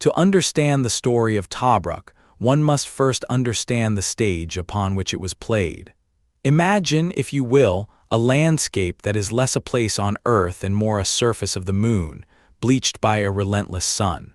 To understand the story of Tobruk, one must first understand the stage upon which it was played. Imagine, if you will, a landscape that is less a place on Earth and more a surface of the moon, bleached by a relentless sun.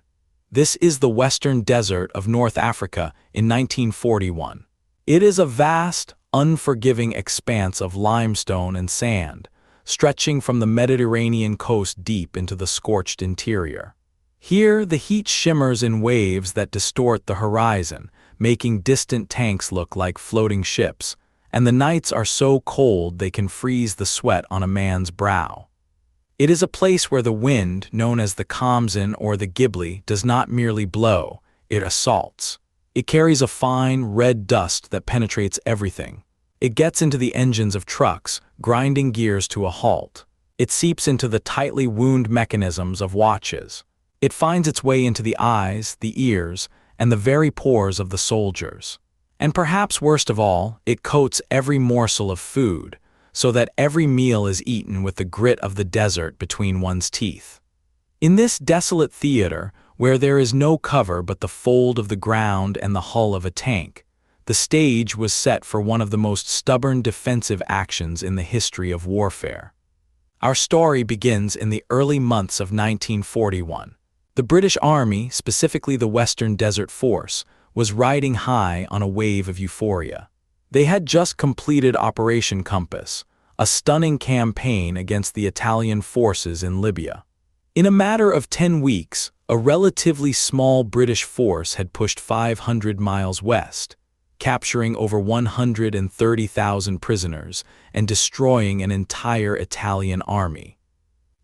This is the Western Desert of North Africa in 1941. It is a vast, unforgiving expanse of limestone and sand, stretching from the Mediterranean coast deep into the scorched interior. Here, the heat shimmers in waves that distort the horizon, making distant tanks look like floating ships, and the nights are so cold they can freeze the sweat on a man's brow. It is a place where the wind, known as the Khamsin or the Ghibli, does not merely blow, it assaults. It carries a fine, red dust that penetrates everything. It gets into the engines of trucks, grinding gears to a halt. It seeps into the tightly wound mechanisms of watches. It finds its way into the eyes, the ears, and the very pores of the soldiers. And perhaps worst of all, it coats every morsel of food, so that every meal is eaten with the grit of the desert between one's teeth. In this desolate theater, where there is no cover but the fold of the ground and the hull of a tank, the stage was set for one of the most stubborn defensive actions in the history of warfare. Our story begins in the early months of 1941. The British Army, specifically the Western Desert Force, was riding high on a wave of euphoria. They had just completed Operation Compass, a stunning campaign against the Italian forces in Libya. In a matter of 10 weeks, a relatively small British force had pushed 500 miles west, capturing over 130,000 prisoners and destroying an entire Italian army.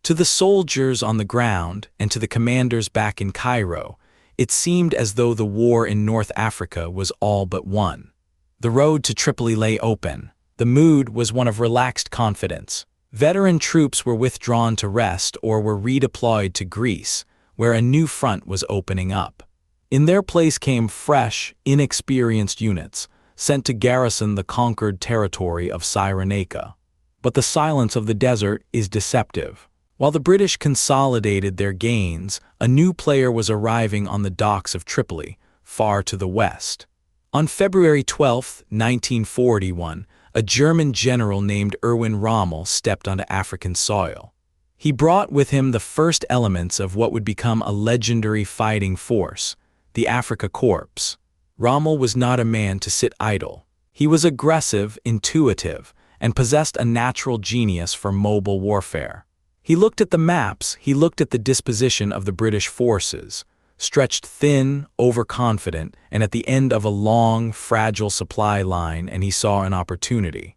To the soldiers on the ground and to the commanders back in Cairo, it seemed as though the war in North Africa was all but won. The road to Tripoli lay open. The mood was one of relaxed confidence. Veteran troops were withdrawn to rest or were redeployed to Greece, where a new front was opening up. In their place came fresh, inexperienced units, sent to garrison the conquered territory of Cyrenaica. But the silence of the desert is deceptive. While the British consolidated their gains, a new player was arriving on the docks of Tripoli, far to the west. On February 12, 1941, a German general named Erwin Rommel stepped onto African soil. He brought with him the first elements of what would become a legendary fighting force, the Afrika Korps. Rommel was not a man to sit idle. He was aggressive, intuitive, and possessed a natural genius for mobile warfare. He looked at the maps, he looked at the disposition of the British forces, stretched thin, overconfident, and at the end of a long, fragile supply line, and he saw an opportunity.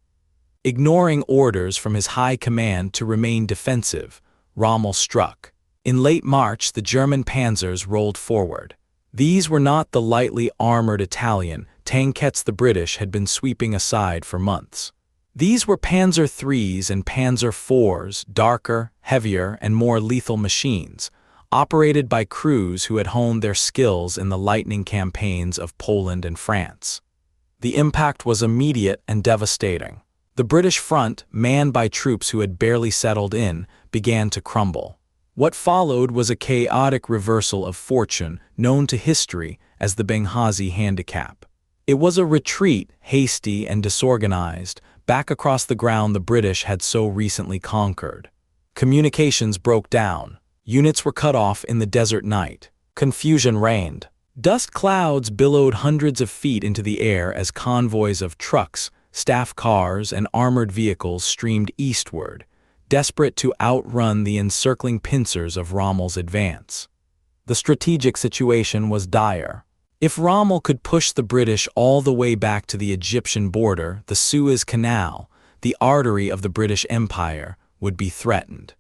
Ignoring orders from his high command to remain defensive, Rommel struck. In late March, the German panzers rolled forward. These were not the lightly armored Italian tankettes the British had been sweeping aside for months. These were Panzer IIIs and Panzer IVs, darker, heavier, and more lethal machines, operated by crews who had honed their skills in the lightning campaigns of Poland and France. The impact was immediate and devastating. The British front, manned by troops who had barely settled in, began to crumble. What followed was a chaotic reversal of fortune known to history as the Benghazi handicap. It was a retreat, hasty and disorganized, back across the ground the British had so recently conquered. Communications broke down. Units were cut off in the desert night. Confusion reigned. Dust clouds billowed hundreds of feet into the air as convoys of trucks, staff cars, and armored vehicles streamed eastward, desperate to outrun the encircling pincers of Rommel's advance. The strategic situation was dire. If Rommel could push the British all the way back to the Egyptian border, the Suez Canal, the artery of the British Empire, would be threatened.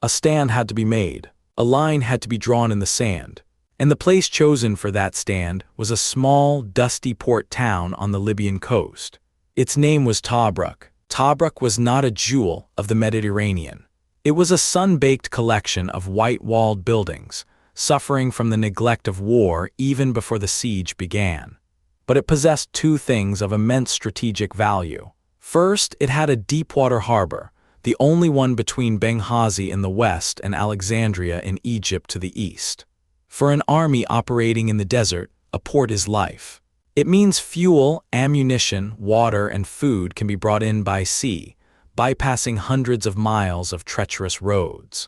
A stand had to be made. A line had to be drawn in the sand. And the place chosen for that stand was a small, dusty port town on the Libyan coast. Its name was Tobruk. Tobruk was not a jewel of the Mediterranean. It was a sun-baked collection of white-walled buildings, suffering from the neglect of war even before the siege began. But it possessed two things of immense strategic value. First, it had a deep-water harbor, the only one between Benghazi in the west and Alexandria in Egypt to the east. For an army operating in the desert, a port is life. It means fuel, ammunition, water, and food can be brought in by sea, bypassing hundreds of miles of treacherous roads.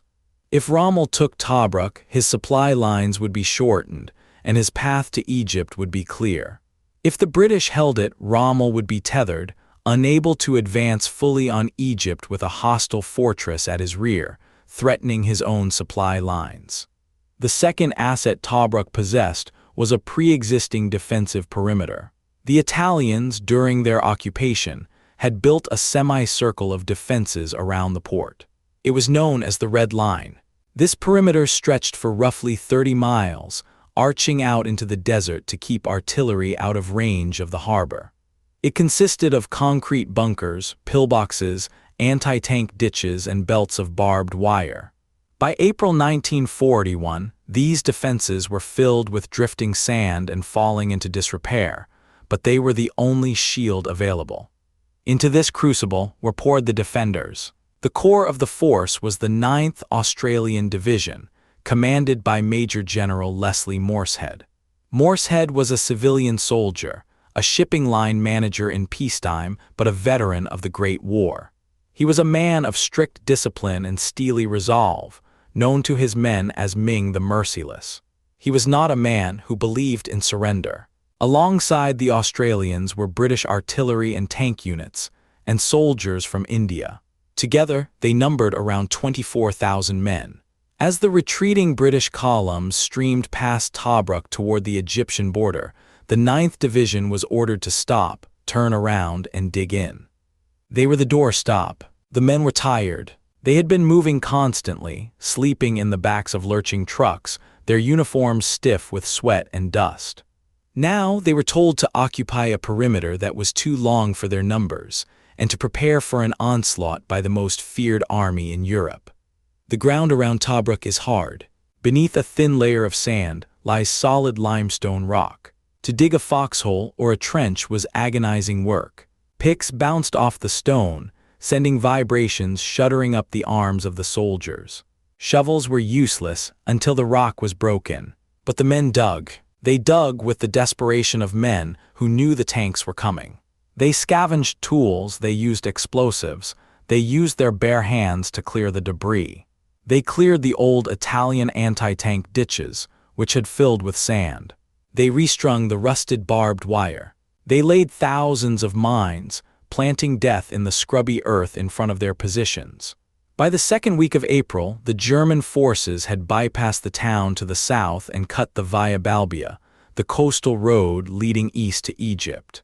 If Rommel took Tobruk, his supply lines would be shortened, and his path to Egypt would be clear. If the British held it, Rommel would be tethered, unable to advance fully on Egypt with a hostile fortress at his rear, threatening his own supply lines. The second asset Tobruk possessed was a pre-existing defensive perimeter. The Italians, during their occupation, had built a semicircle of defenses around the port. It was known as the Red Line. This perimeter stretched for roughly 30 miles, arching out into the desert to keep artillery out of range of the harbor. It consisted of concrete bunkers, pillboxes, anti-tank ditches, and belts of barbed wire. By April 1941, these defenses were filled with drifting sand and falling into disrepair, but they were the only shield available. Into this crucible were poured the defenders. The core of the force was the 9th Australian Division, commanded by Major General Leslie Morshead. Morshead was a civilian soldier, a shipping line manager in peacetime, but a veteran of the Great War. He was a man of strict discipline and steely resolve, known to his men as Ming the Merciless. He was not a man who believed in surrender. Alongside the Australians were British artillery and tank units, and soldiers from India. Together, they numbered around 24,000 men. As the retreating British columns streamed past Tobruk toward the Egyptian border, the 9th Division was ordered to stop, turn around, and dig in. They were the doorstop. The men were tired. They had been moving constantly, sleeping in the backs of lurching trucks, their uniforms stiff with sweat and dust. Now they were told to occupy a perimeter that was too long for their numbers, and to prepare for an onslaught by the most feared army in Europe. The ground around Tobruk is hard. Beneath a thin layer of sand lies solid limestone rock. To dig a foxhole or a trench was agonizing work. Picks bounced off the stone, sending vibrations shuddering up the arms of the soldiers. Shovels were useless until the rock was broken. But the men dug. They dug with the desperation of men who knew the tanks were coming. They scavenged tools, they used explosives, they used their bare hands to clear the debris. They cleared the old Italian anti-tank ditches, which had filled with sand. They restrung the rusted barbed wire. They laid thousands of mines, planting death in the scrubby earth in front of their positions. By the second week of April, the German forces had bypassed the town to the south and cut the Via Balbia, the coastal road leading east to Egypt.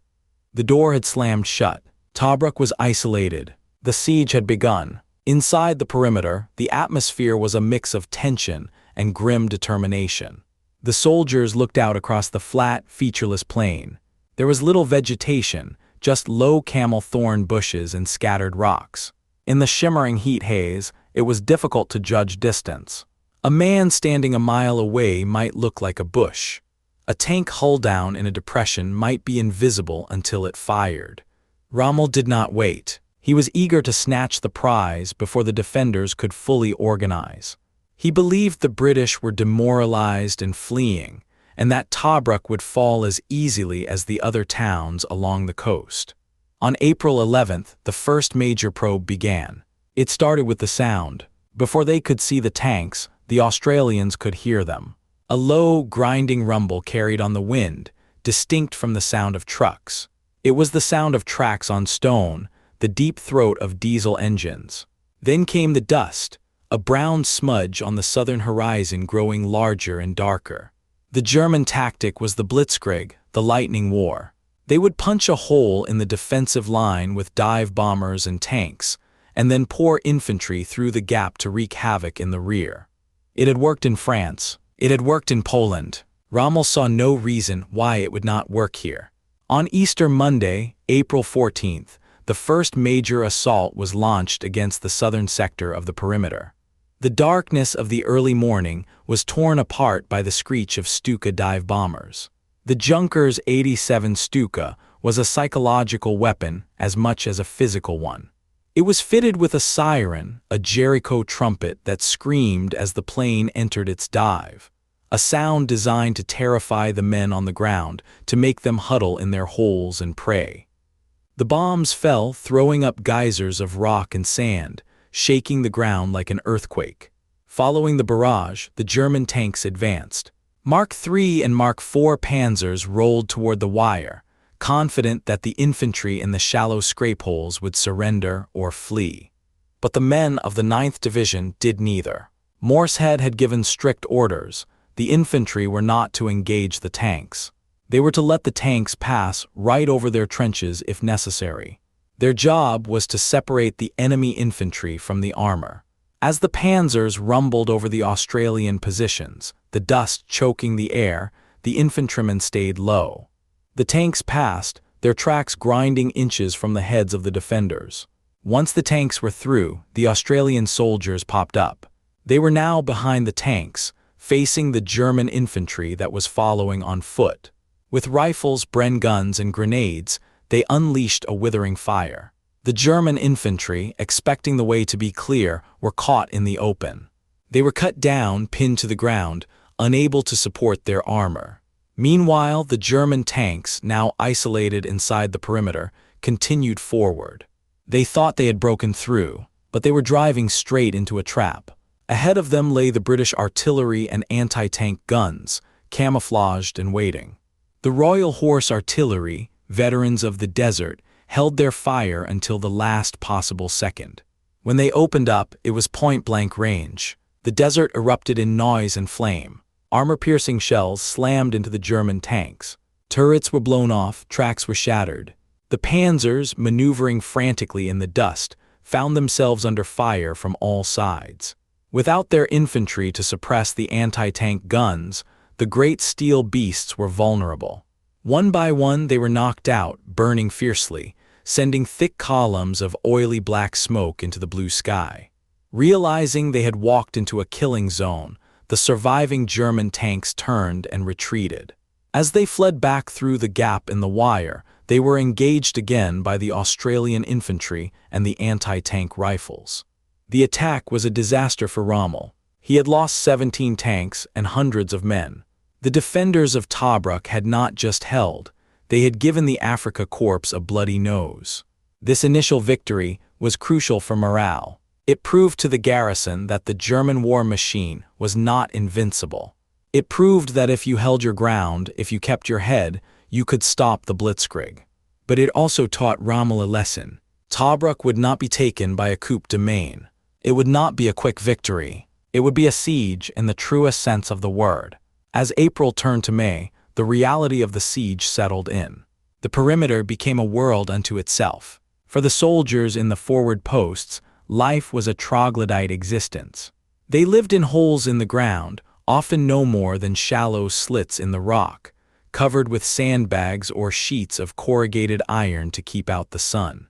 The door had slammed shut. Tobruk was isolated. The siege had begun. Inside the perimeter, the atmosphere was a mix of tension and grim determination. The soldiers looked out across the flat, featureless plain. There was little vegetation, just low camel thorn bushes and scattered rocks. In the shimmering heat haze, it was difficult to judge distance. A man standing a mile away might look like a bush. A tank hull down in a depression might be invisible until it fired. Rommel did not wait. He was eager to snatch the prize before the defenders could fully organize. He believed the British were demoralized and fleeing, and that Tobruk would fall as easily as the other towns along the coast. On April 11th, the first major probe began. It started with the sound. Before they could see the tanks, the Australians could hear them. A low, grinding rumble carried on the wind, distinct from the sound of trucks. It was the sound of tracks on stone, the deep throat of diesel engines. Then came the dust, a brown smudge on the southern horizon growing larger and darker. The German tactic was the blitzkrieg, the lightning war. They would punch a hole in the defensive line with dive bombers and tanks, and then pour infantry through the gap to wreak havoc in the rear. It had worked in France. It had worked in Poland. Rommel saw no reason why it would not work here. On Easter Monday, April 14th, the first major assault was launched against the southern sector of the perimeter. The darkness of the early morning was torn apart by the screech of Stuka dive bombers. The Junkers 87 Stuka was a psychological weapon as much as a physical one. It was fitted with a siren, a Jericho trumpet that screamed as the plane entered its dive. a sound designed to terrify the men on the ground, to make them huddle in their holes and pray. The bombs fell, throwing up geysers of rock and sand, shaking the ground like an earthquake. Following the barrage, the German tanks advanced. Mark III and Mark IV panzers rolled toward the wire, confident that the infantry in the shallow scrape holes would surrender or flee. But the men of the 9th Division did neither. Morsehead had given strict orders. The infantry were not to engage the tanks. They were to let the tanks pass right over their trenches if necessary. Their job was to separate the enemy infantry from the armor. As the panzers rumbled over the Australian positions, the dust choking the air, the infantrymen stayed low. The tanks passed, their tracks grinding inches from the heads of the defenders. Once the tanks were through, the Australian soldiers popped up. They were now behind the tanks, facing the German infantry that was following on foot. With rifles, Bren guns, and grenades, they unleashed a withering fire. The German infantry, expecting the way to be clear, were caught in the open. They were cut down, pinned to the ground, unable to support their armor. Meanwhile, the German tanks, now isolated inside the perimeter, continued forward. They thought they had broken through, but they were driving straight into a trap. Ahead of them lay the British artillery and anti-tank guns, camouflaged and waiting. The Royal Horse Artillery, veterans of the desert, held their fire until the last possible second. When they opened up, it was point-blank range. The desert erupted in noise and flame. Armor-piercing shells slammed into the German tanks. Turrets were blown off, tracks were shattered. The panzers, maneuvering frantically in the dust, found themselves under fire from all sides. Without their infantry to suppress the anti-tank guns, the great steel beasts were vulnerable. One by one they were knocked out, burning fiercely, sending thick columns of oily black smoke into the blue sky. Realizing they had walked into a killing zone, the surviving German tanks turned and retreated. As they fled back through the gap in the wire, they were engaged again by the Australian infantry and the anti-tank rifles. The attack was a disaster for Rommel. He had lost 17 tanks and hundreds of men. The defenders of Tobruk had not just held, they had given the Afrika Korps a bloody nose. This initial victory was crucial for morale. It proved to the garrison that the German war machine was not invincible. It proved that if you held your ground, if you kept your head, you could stop the blitzkrieg. But it also taught Rommel a lesson. Tobruk would not be taken by a coup de main. It would not be a quick victory. It would be a siege in the truest sense of the word. As April turned to May, the reality of the siege settled in. The perimeter became a world unto itself. For the soldiers in the forward posts, life was a troglodyte existence. They lived in holes in the ground, often no more than shallow slits in the rock, covered with sandbags or sheets of corrugated iron to keep out the sun.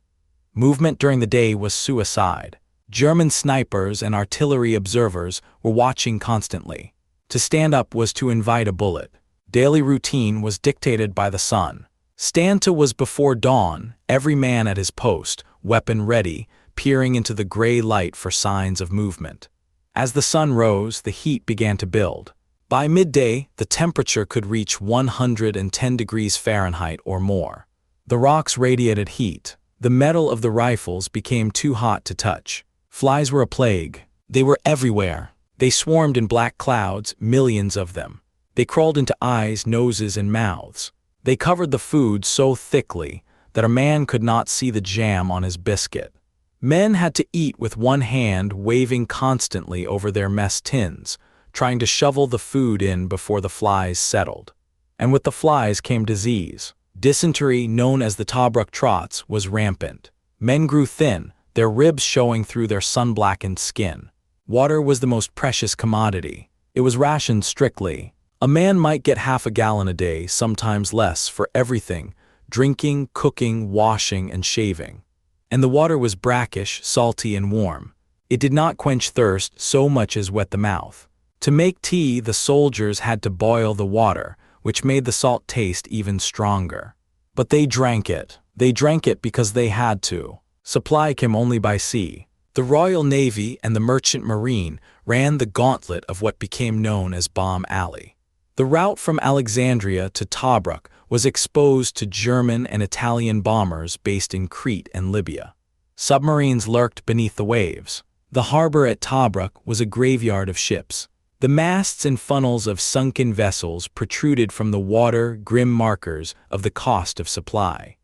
Movement during the day was suicide. German snipers and artillery observers were watching constantly. To stand up was to invite a bullet. Daily routine was dictated by the sun. Stanta was before dawn, every man at his post, weapon ready, peering into the gray light for signs of movement. As the sun rose, the heat began to build. By midday, the temperature could reach 110 degrees Fahrenheit or more. The rocks radiated heat. The metal of the rifles became too hot to touch. Flies were a plague. They were everywhere. They swarmed in black clouds, millions of them. They crawled into eyes, noses, and mouths. They covered the food so thickly that a man could not see the jam on his biscuit. Men had to eat with one hand waving constantly over their mess tins, trying to shovel the food in before the flies settled. And with the flies came disease. Dysentery, known as the Tobruk trots, was rampant. Men grew thin, their ribs showing through their sun-blackened skin. Water was the most precious commodity. It was rationed strictly. A man might get half a gallon a day, sometimes less, for everything: drinking, cooking, washing, and shaving. And the water was brackish, salty, and warm. It did not quench thirst so much as wet the mouth. To make tea, the soldiers had to boil the water, which made the salt taste even stronger. But they drank it. They drank it because they had to. Supply came only by sea. The Royal Navy and the Merchant Marine ran the gauntlet of what became known as Bomb Alley. The route from Alexandria to Tobruk was exposed to German and Italian bombers based in Crete and Libya. Submarines lurked beneath the waves. The harbor at Tobruk was a graveyard of ships. The masts and funnels of sunken vessels protruded from the water, grim markers of the cost of supply.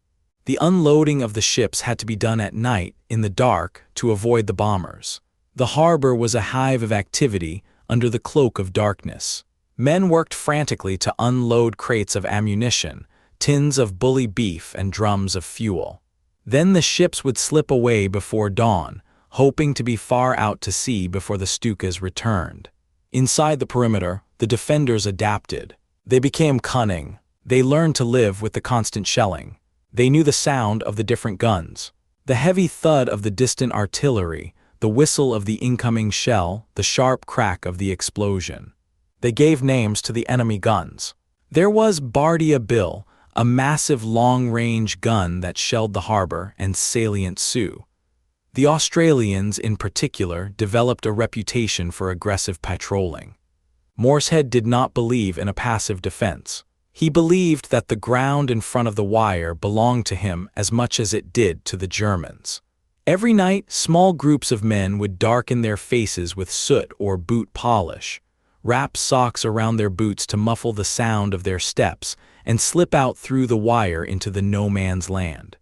The unloading of the ships had to be done at night, in the dark, to avoid the bombers. The harbor was a hive of activity under the cloak of darkness. Men worked frantically to unload crates of ammunition, tins of bully beef, and drums of fuel. Then the ships would slip away before dawn, hoping to be far out to sea before the Stukas returned. Inside the perimeter, the defenders adapted. They became cunning. They learned to live with the constant shelling. They knew the sound of the different guns, the heavy thud of the distant artillery, the whistle of the incoming shell, the sharp crack of the explosion. They gave names to the enemy guns. There was Bardia Bill, a massive long-range gun that shelled the harbor and salient Sioux. The Australians, in particular, developed a reputation for aggressive patrolling. Morshead did not believe in a passive defense. He believed that the ground in front of the wire belonged to him as much as it did to the Germans. Every night, small groups of men would darken their faces with soot or boot polish, wrap socks around their boots to muffle the sound of their steps, and slip out through the wire into the no-man's land.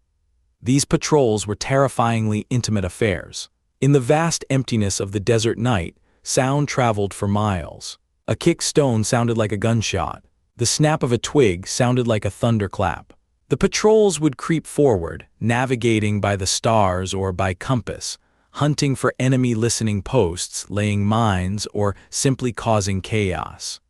These patrols were terrifyingly intimate affairs. In the vast emptiness of the desert night, sound traveled for miles. A kicked stone sounded like a gunshot. The snap of a twig sounded like a thunderclap. The patrols would creep forward, navigating by the stars or by compass, hunting for enemy listening posts, laying mines, or simply causing chaos.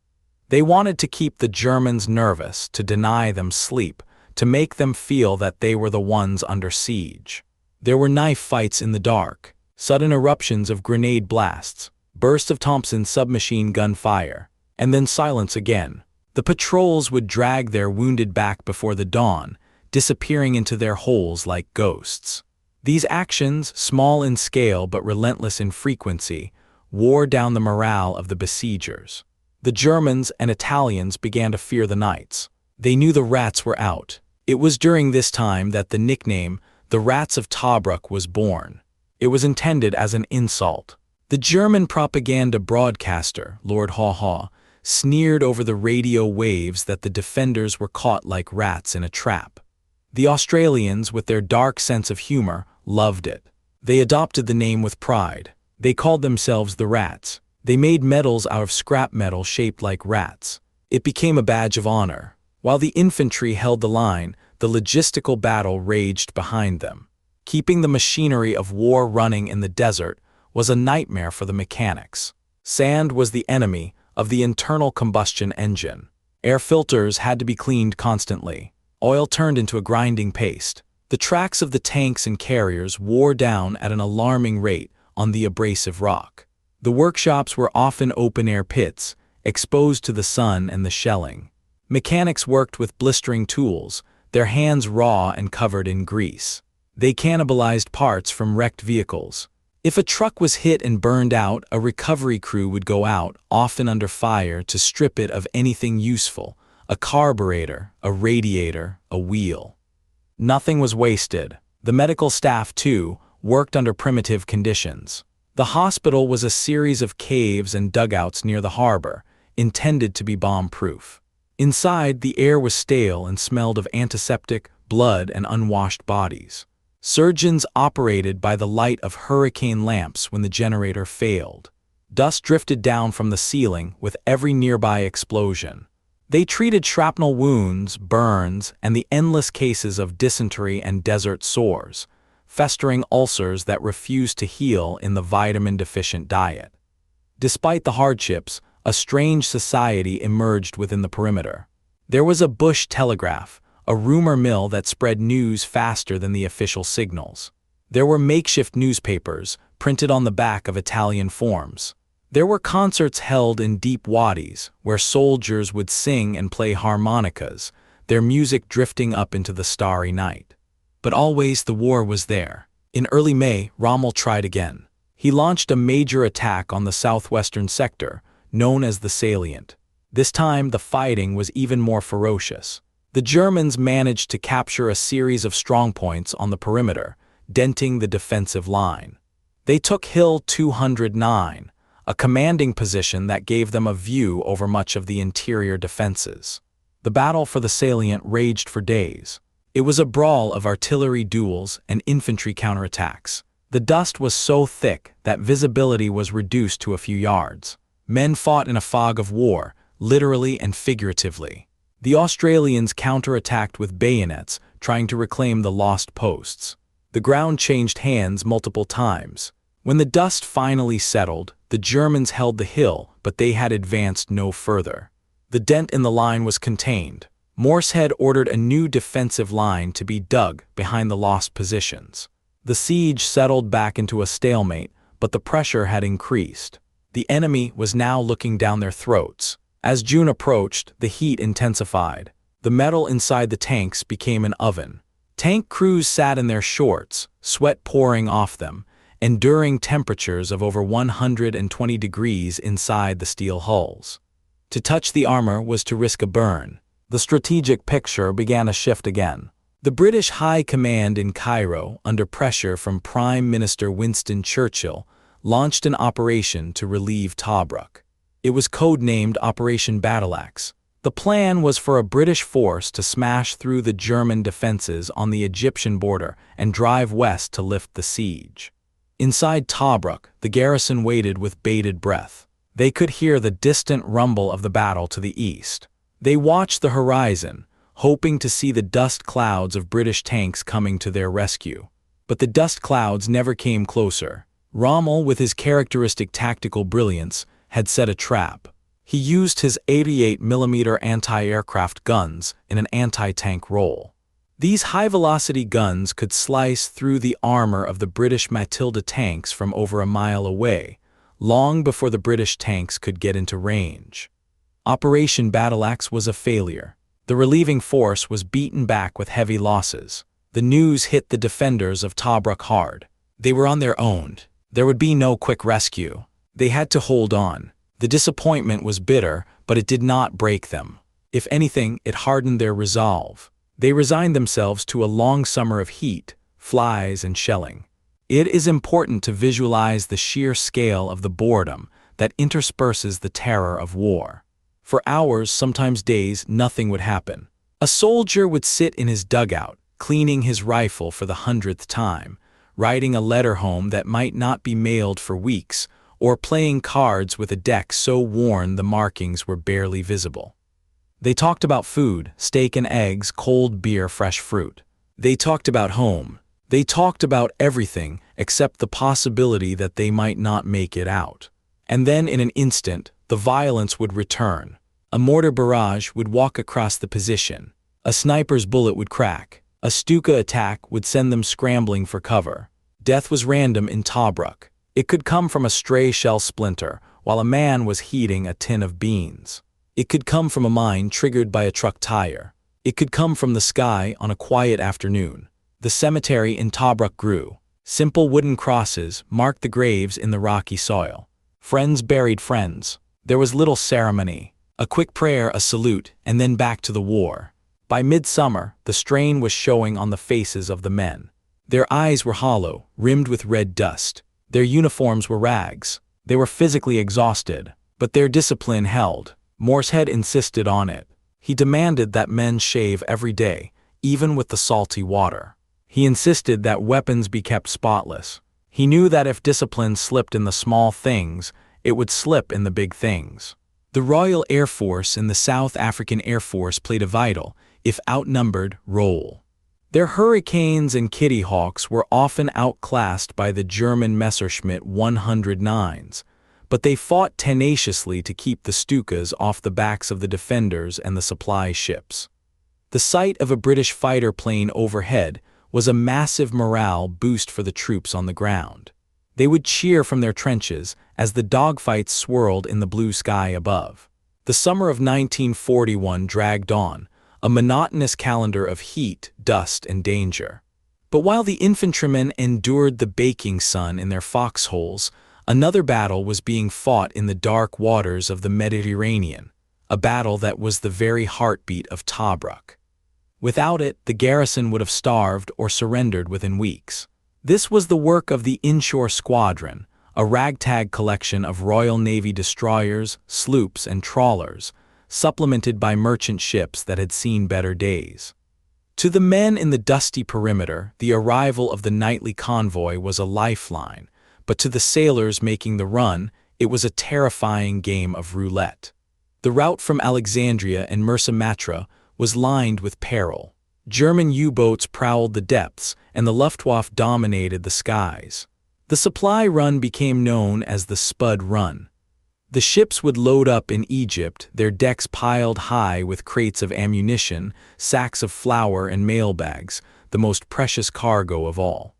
They wanted to keep the Germans nervous, to deny them sleep, to make them feel that they were the ones under siege. There were knife fights in the dark, sudden eruptions of grenade blasts, bursts of Thompson submachine gun fire, and then silence again. The patrols would drag their wounded back before the dawn, disappearing into their holes like ghosts. These actions, small in scale but relentless in frequency, wore down the morale of the besiegers. The Germans and Italians began to fear the nights. They knew the rats were out. It was during this time that the nickname, the Rats of Tobruk, was born. It was intended as an insult. The German propaganda broadcaster, Lord Haw-Haw, sneered over the radio waves that the defenders were caught like rats in a trap. The Australians, with their dark sense of humor, loved it. They adopted the name with pride. They called themselves the Rats. They made medals out of scrap metal shaped like rats. It became a badge of honor. While the infantry held the line, the logistical battle raged behind them. Keeping the machinery of war running in the desert was a nightmare for the mechanics. Sand was the enemy of the internal combustion engine. Air filters had to be cleaned constantly. Oil turned into a grinding paste. The tracks of the tanks and carriers wore down at an alarming rate on the abrasive rock. The workshops were often open-air pits, exposed to the sun and the shelling. Mechanics worked with blistering tools, their hands raw and covered in grease. They cannibalized parts from wrecked vehicles. If a truck was hit and burned out, a recovery crew would go out, often under fire, to strip it of anything useful: a carburetor, a radiator, a wheel. Nothing was wasted. The medical staff, too, worked under primitive conditions. The hospital was a series of caves and dugouts near the harbor, intended to be bomb-proof. Inside, the air was stale and smelled of antiseptic, blood, and unwashed bodies. Surgeons operated by the light of hurricane lamps when the generator failed. Dust drifted down from the ceiling with every nearby explosion. They treated shrapnel wounds, burns, and the endless cases of dysentery and desert sores, festering ulcers that refused to heal in the vitamin-deficient diet. Despite the hardships, a strange society emerged within the perimeter. There was a bush telegraph, a rumor mill that spread news faster than the official signals. There were makeshift newspapers, printed on the back of Italian forms. There were concerts held in deep wadis, where soldiers would sing and play harmonicas, their music drifting up into the starry night. But always the war was there. In early May, Rommel tried again. He launched a major attack on the southwestern sector, known as the salient. This time, the fighting was even more ferocious. The Germans managed to capture a series of strongpoints on the perimeter, denting the defensive line. They took Hill 209, a commanding position that gave them a view over much of the interior defenses. The battle for the salient raged for days. It was a brawl of artillery duels and infantry counterattacks. The dust was so thick that visibility was reduced to a few yards. Men fought in a fog of war, literally and figuratively. The Australians counterattacked with bayonets, trying to reclaim the lost posts. The ground changed hands multiple times. When the dust finally settled, the Germans held the hill, but they had advanced no further. The dent in the line was contained. Morsehead ordered a new defensive line to be dug behind the lost positions. The siege settled back into a stalemate, but the pressure had increased. The enemy was now looking down their throats. As June approached, the heat intensified. The metal inside the tanks became an oven. Tank crews sat in their shorts, sweat pouring off them, enduring temperatures of over 120 degrees inside the steel hulls. To touch the armor was to risk a burn. The strategic picture began to shift again. The British High Command in Cairo, under pressure from Prime Minister Winston Churchill, launched an operation to relieve Tobruk. It was codenamed Operation Battleaxe. The plan was for a British force to smash through the German defenses on the Egyptian border and drive west to lift the siege. Inside Tobruk, the garrison waited with bated breath. They could hear the distant rumble of the battle to the east. They watched the horizon, hoping to see the dust clouds of British tanks coming to their rescue. But the dust clouds never came closer. Rommel, with his characteristic tactical brilliance, had set a trap. He used his 88mm anti-aircraft guns in an anti-tank role. These high-velocity guns could slice through the armor of the British Matilda tanks from over a mile away, long before the British tanks could get into range. Operation Battleaxe was a failure. The relieving force was beaten back with heavy losses. The news hit the defenders of Tobruk hard. They were on their own. There would be no quick rescue. They had to hold on. The disappointment was bitter, but it did not break them. If anything, it hardened their resolve. They resigned themselves to a long summer of heat, flies, and shelling. It is important to visualize the sheer scale of the boredom that intersperses the terror of war. For hours, sometimes days, nothing would happen. A soldier would sit in his dugout, cleaning his rifle for the 100th time, writing a letter home that might not be mailed for weeks, or playing cards with a deck so worn the markings were barely visible. They talked about food, steak and eggs, cold beer, fresh fruit. They talked about home. They talked about everything except the possibility that they might not make it out. And then in an instant, the violence would return. A mortar barrage would walk across the position. A sniper's bullet would crack. A Stuka attack would send them scrambling for cover. Death was random in Tobruk. It could come from a stray shell splinter while a man was heating a tin of beans. It could come from a mine triggered by a truck tire. It could come from the sky on a quiet afternoon. The cemetery in Tobruk grew. Simple wooden crosses marked the graves in the rocky soil. Friends buried friends. There was little ceremony. A quick prayer, a salute, and then back to the war. By midsummer, the strain was showing on the faces of the men. Their eyes were hollow, rimmed with red dust. Their uniforms were rags. They were physically exhausted, but their discipline held. Morsehead insisted on it. He demanded that men shave every day, even with the salty water. He insisted that weapons be kept spotless. He knew that if discipline slipped in the small things, it would slip in the big things. The Royal Air Force and the South African Air Force played a vital, if outnumbered, role. Their Hurricanes and Kitty Hawks were often outclassed by the German Messerschmitt 109s, but they fought tenaciously to keep the Stukas off the backs of the defenders and the supply ships. The sight of a British fighter plane overhead was a massive morale boost for the troops on the ground. They would cheer from their trenches as the dogfights swirled in the blue sky above. The summer of 1941 dragged on, a monotonous calendar of heat, dust, and danger. But while the infantrymen endured the baking sun in their foxholes, another battle was being fought in the dark waters of the Mediterranean, a battle that was the very heartbeat of Tobruk. Without it, the garrison would have starved or surrendered within weeks. This was the work of the Inshore Squadron, a ragtag collection of Royal Navy destroyers, sloops, and trawlers, supplemented by merchant ships that had seen better days. To the men in the dusty perimeter, the arrival of the nightly convoy was a lifeline, but to the sailors making the run, it was a terrifying game of roulette. The route from Alexandria and Mursa Matra was lined with peril. German U-boats prowled the depths, and the Luftwaffe dominated the skies. The supply run became known as the Spud Run. The ships would load up in Egypt, their decks piled high with crates of ammunition, sacks of flour, and mailbags, the most precious cargo of all.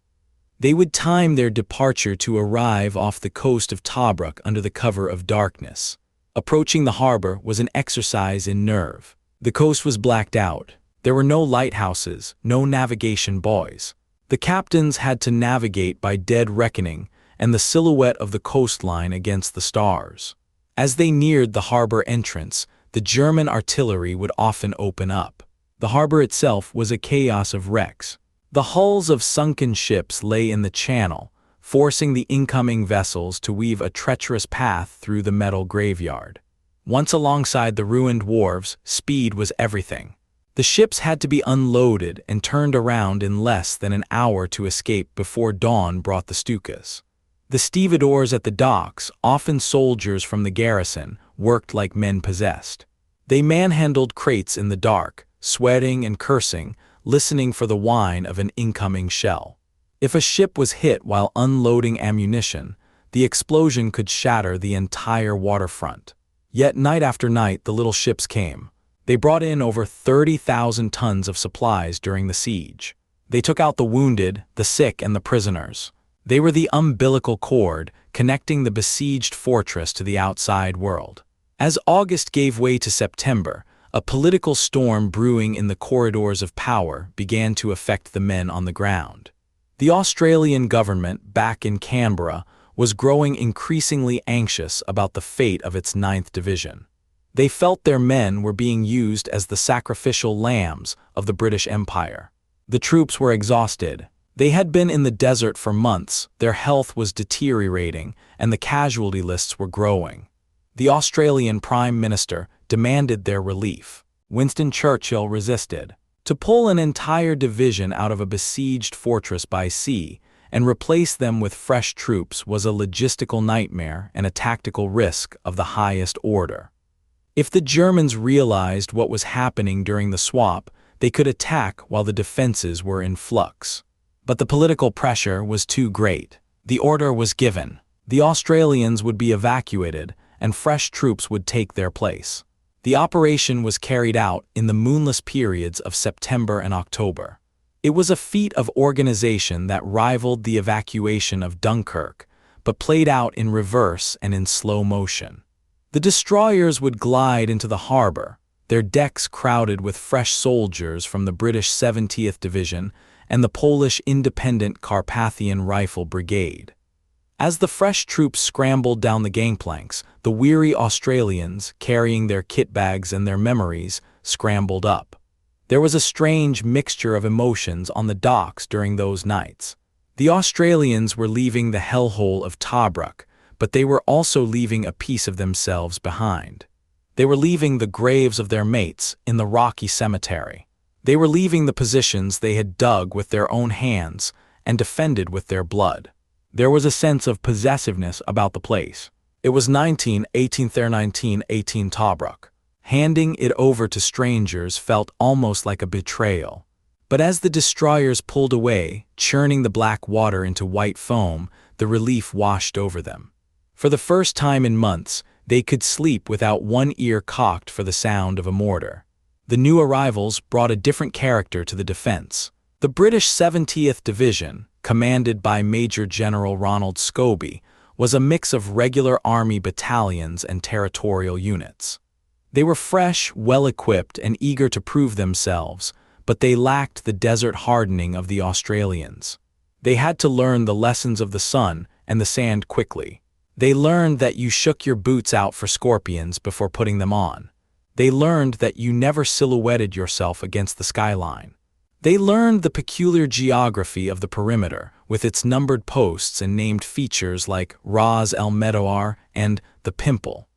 They would time their departure to arrive off the coast of Tobruk under the cover of darkness. Approaching the harbor was an exercise in nerve. The coast was blacked out. There were no lighthouses, no navigation buoys. The captains had to navigate by dead reckoning and the silhouette of the coastline against the stars. As they neared the harbor entrance, the German artillery would often open up. The harbor itself was a chaos of wrecks. The hulls of sunken ships lay in the channel, forcing the incoming vessels to weave a treacherous path through the metal graveyard. Once alongside the ruined wharves, speed was everything. The ships had to be unloaded and turned around in less than an hour to escape before dawn brought the Stukas. The stevedores at the docks, often soldiers from the garrison, worked like men possessed. They manhandled crates in the dark, sweating and cursing, listening for the whine of an incoming shell. If a ship was hit while unloading ammunition, the explosion could shatter the entire waterfront. Yet night after night the little ships came. They brought in over 30,000 tons of supplies during the siege. They took out the wounded, the sick, and the prisoners. They were the umbilical cord connecting the besieged fortress to the outside world. As August gave way to September, a political storm brewing in the corridors of power began to affect the men on the ground. The Australian government, back in Canberra, was growing increasingly anxious about the fate of its 9th Division. They felt their men were being used as the sacrificial lambs of the British Empire. The troops were exhausted. They had been in the desert for months, their health was deteriorating, and the casualty lists were growing. The Australian Prime Minister demanded their relief. Winston Churchill resisted. To pull an entire division out of a besieged fortress by sea and replace them with fresh troops was a logistical nightmare and a tactical risk of the highest order. If the Germans realized what was happening during the swap, they could attack while the defenses were in flux. But the political pressure was too great. The order was given. The Australians would be evacuated, and fresh troops would take their place. The operation was carried out in the moonless periods of September and October. It was a feat of organization that rivaled the evacuation of Dunkirk, but played out in reverse and in slow motion. The destroyers would glide into the harbor, their decks crowded with fresh soldiers from the British 70th Division and the Polish Independent Carpathian Rifle Brigade. As the fresh troops scrambled down the gangplanks, the weary Australians, carrying their kit bags and their memories, scrambled up. There was a strange mixture of emotions on the docks during those nights. The Australians were leaving the hellhole of Tobruk, but they were also leaving a piece of themselves behind. They were leaving the graves of their mates in the rocky cemetery. They were leaving the positions they had dug with their own hands and defended with their blood. There was a sense of possessiveness about the place. It was 1918 Tobruk. Handing it over to strangers felt almost like a betrayal. But as the destroyers pulled away, churning the black water into white foam, the relief washed over them. For the first time in months, they could sleep without one ear cocked for the sound of a mortar. The new arrivals brought a different character to the defense. The British 70th Division, commanded by Major General Ronald Scobie, was a mix of regular army battalions and territorial units. They were fresh, well-equipped, and eager to prove themselves, but they lacked the desert hardening of the Australians. They had to learn the lessons of the sun and the sand quickly. They learned that you shook your boots out for scorpions before putting them on. They learned that you never silhouetted yourself against the skyline. They learned the peculiar geography of the perimeter, with its numbered posts and named features like Ras el Medoar and the Pimple.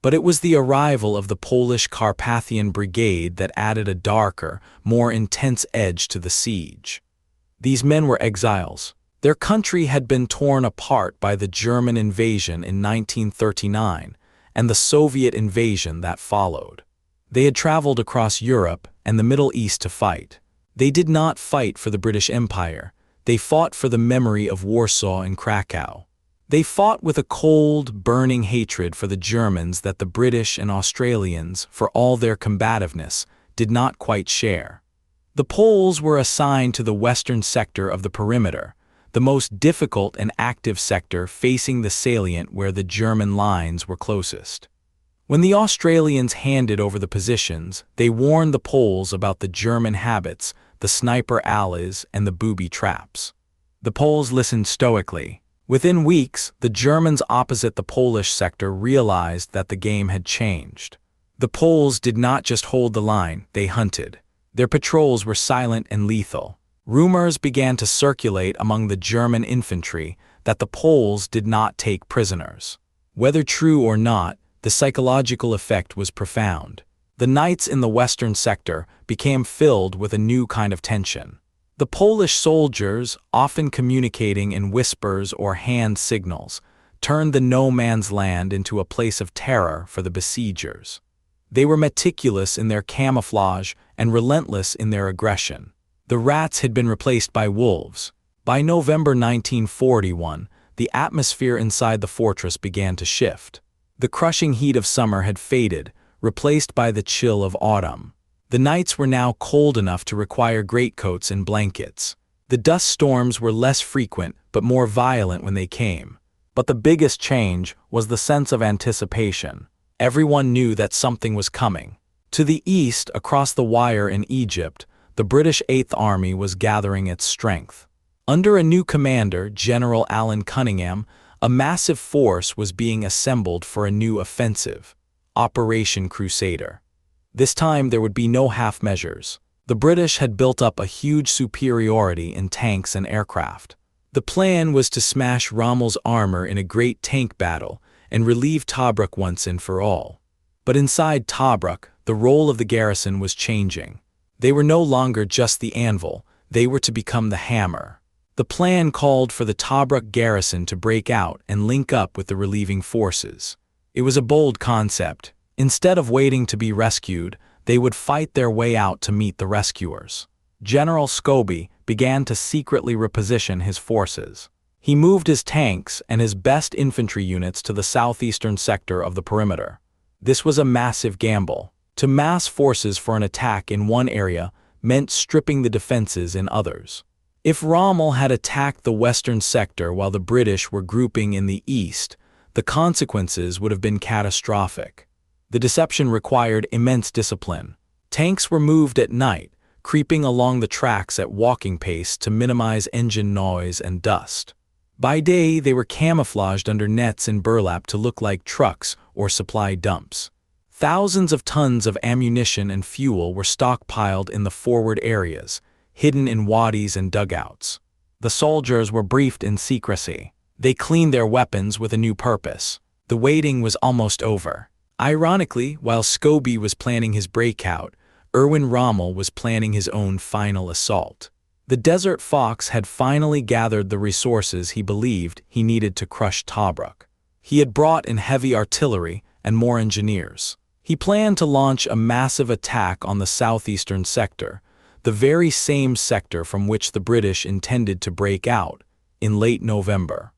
But it was the arrival of the Polish Carpathian Brigade that added a darker, more intense edge to the siege. These men were exiles. Their country had been torn apart by the German invasion in 1939 and the Soviet invasion that followed. They had traveled across Europe and the Middle East to fight. They did not fight for the British Empire. They fought for the memory of Warsaw and Krakow. They fought with a cold, burning hatred for the Germans that the British and Australians, for all their combativeness, did not quite share. The Poles were assigned to the western sector of the perimeter, the most difficult and active sector facing the salient where the German lines were closest. When the Australians handed over the positions, they warned the Poles about the German habits, the sniper alleys, and the booby traps. The Poles listened stoically. Within weeks, the Germans opposite the Polish sector realized that the game had changed. The Poles did not just hold the line, they hunted. Their patrols were silent and lethal. Rumors began to circulate among the German infantry that the Poles did not take prisoners. Whether true or not, the psychological effect was profound. The nights in the western sector became filled with a new kind of tension. The Polish soldiers, often communicating in whispers or hand signals, turned the no-man's land into a place of terror for the besiegers. They were meticulous in their camouflage and relentless in their aggression. The rats had been replaced by wolves. By November 1941, the atmosphere inside the fortress began to shift. The crushing heat of summer had faded, replaced by the chill of autumn. The nights were now cold enough to require greatcoats and blankets. The dust storms were less frequent but more violent when they came. But the biggest change was the sense of anticipation. Everyone knew that something was coming. To the east, across the wire in Egypt, the British Eighth Army was gathering its strength. Under a new commander, General Alan Cunningham, a massive force was being assembled for a new offensive, Operation Crusader. This time there would be no half measures. The British had built up a huge superiority in tanks and aircraft. The plan was to smash Rommel's armor in a great tank battle and relieve Tobruk once and for all. But inside Tobruk, the role of the garrison was changing. They were no longer just the anvil, they were to become the hammer. The plan called for the Tobruk garrison to break out and link up with the relieving forces. It was a bold concept. Instead of waiting to be rescued, they would fight their way out to meet the rescuers. General Scobie began to secretly reposition his forces. He moved his tanks and his best infantry units to the southeastern sector of the perimeter. This was a massive gamble. To mass forces for an attack in one area meant stripping the defenses in others. If Rommel had attacked the western sector while the British were grouping in the east, the consequences would have been catastrophic. The deception required immense discipline. Tanks were moved at night, creeping along the tracks at walking pace to minimize engine noise and dust. By day, they were camouflaged under nets and burlap to look like trucks or supply dumps. Thousands of tons of ammunition and fuel were stockpiled in the forward areas, hidden in wadis and dugouts. The soldiers were briefed in secrecy. They cleaned their weapons with a new purpose. The waiting was almost over. Ironically, while Scobie was planning his breakout, Erwin Rommel was planning his own final assault. The Desert Fox had finally gathered the resources he believed he needed to crush Tobruk. He had brought in heavy artillery and more engineers. He planned to launch a massive attack on the southeastern sector, the very same sector from which the British intended to break out, in late November.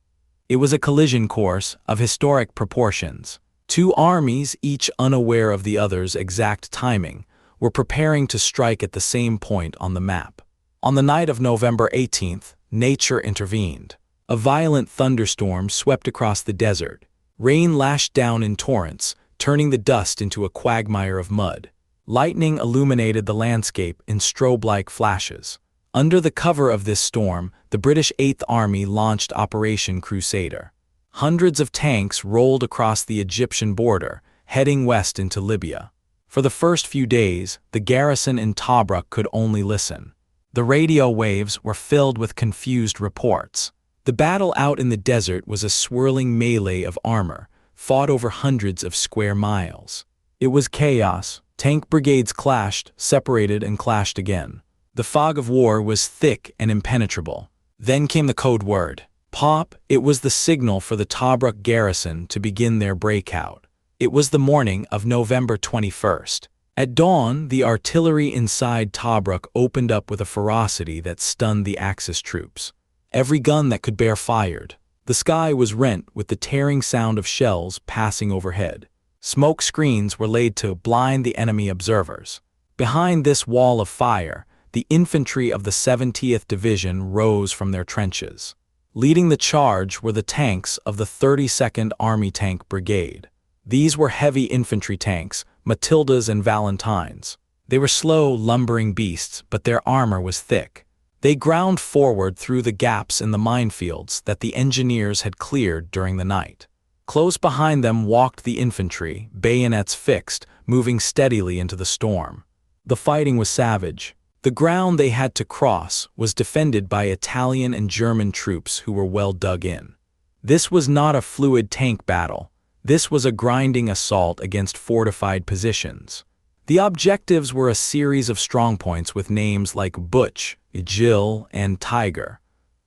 It was a collision course of historic proportions. Two armies, each unaware of the other's exact timing, were preparing to strike at the same point on the map. On the night of November 18th, nature intervened. A violent thunderstorm swept across the desert. Rain lashed down in torrents, turning the dust into a quagmire of mud. Lightning illuminated the landscape in strobe-like flashes. Under the cover of this storm, the British Eighth Army launched Operation Crusader. Hundreds of tanks rolled across the Egyptian border, heading west into Libya. For the first few days, the garrison in Tobruk could only listen. The radio waves were filled with confused reports. The battle out in the desert was a swirling melee of armor, fought over hundreds of square miles. It was chaos. Tank brigades clashed, separated, and clashed again. The fog of war was thick and impenetrable. Then came the code word. Pop. It was the signal for the Tobruk garrison to begin their breakout. It was the morning of November 21st. At dawn, the artillery inside Tobruk opened up with a ferocity that stunned the Axis troops. Every gun that could bear fired. The sky was rent with the tearing sound of shells passing overhead. Smoke screens were laid to blind the enemy observers. Behind this wall of fire, the infantry of the 70th Division rose from their trenches. Leading the charge were the tanks of the 32nd Army Tank Brigade. These were heavy infantry tanks, Matildas and Valentines. They were slow, lumbering beasts, but their armor was thick. They ground forward through the gaps in the minefields that the engineers had cleared during the night. Close behind them walked the infantry, bayonets fixed, moving steadily into the storm. The fighting was savage. The ground they had to cross was defended by Italian and German troops who were well dug in. This was not a fluid tank battle. This was a grinding assault against fortified positions. The objectives were a series of strongpoints with names like Butch, Jill, and Tiger.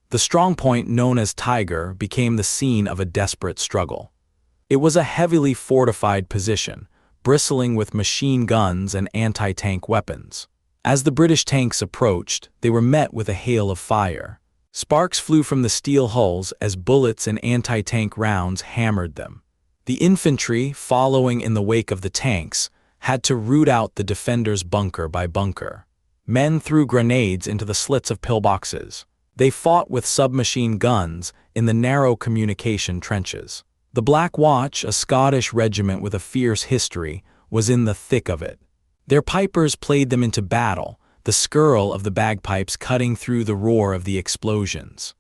The strongpoint known as Tiger became the scene of a desperate struggle. It was a heavily fortified position, bristling with machine guns and anti-tank weapons. As the British tanks approached, they were met with a hail of fire. Sparks flew from the steel hulls as bullets and anti-tank rounds hammered them. The infantry, following in the wake of the tanks, had to root out the defenders bunker by bunker. Men threw grenades into the slits of pillboxes. They fought with submachine guns in the narrow communication trenches. The Black Watch, a Scottish regiment with a fierce history, was in the thick of it. Their pipers played them into battle, the skirl of the bagpipes cutting through the roar of the explosions.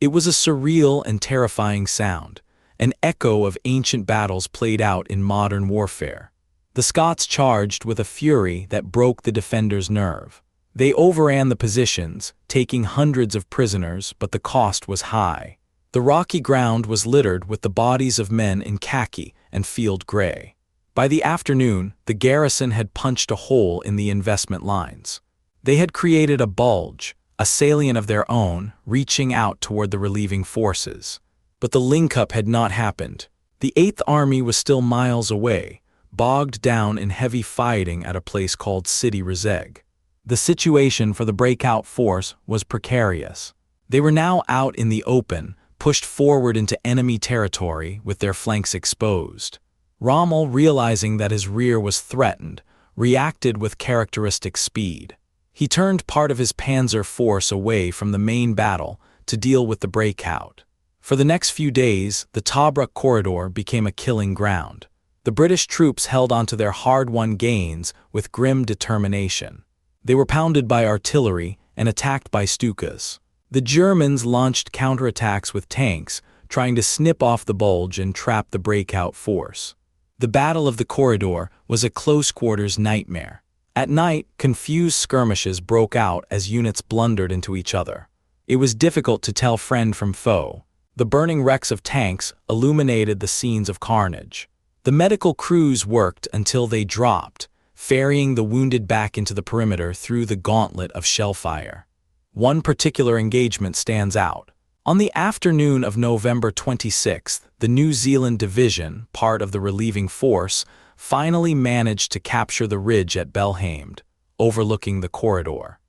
It was a surreal and terrifying sound, an echo of ancient battles played out in modern warfare. The Scots charged with a fury that broke the defenders' nerve. They overran the positions, taking hundreds of prisoners, but the cost was high. The rocky ground was littered with the bodies of men in khaki and field gray. By the afternoon, the garrison had punched a hole in the investment lines. They had created a bulge, a salient of their own, reaching out toward the relieving forces. But the link-up had not happened. The Eighth Army was still miles away, bogged down in heavy fighting at a place called Sidi Rezeg. The situation for the breakout force was precarious. They were now out in the open, pushed forward into enemy territory with their flanks exposed. Rommel, realizing that his rear was threatened, reacted with characteristic speed. He turned part of his panzer force away from the main battle to deal with the breakout. For the next few days, the Tobruk corridor became a killing ground. The British troops held onto their hard-won gains with grim determination. They were pounded by artillery and attacked by Stukas. The Germans launched counterattacks with tanks, trying to snip off the bulge and trap the breakout force. The Battle of the Corridor was a close-quarters nightmare. At night, confused skirmishes broke out as units blundered into each other. It was difficult to tell friend from foe. The burning wrecks of tanks illuminated the scenes of carnage. The medical crews worked until they dropped, ferrying the wounded back into the perimeter through the gauntlet of shellfire. One particular engagement stands out. On the afternoon of November 26th, the New Zealand Division, part of the relieving force, finally managed to capture the ridge at Belhamed, overlooking the corridor.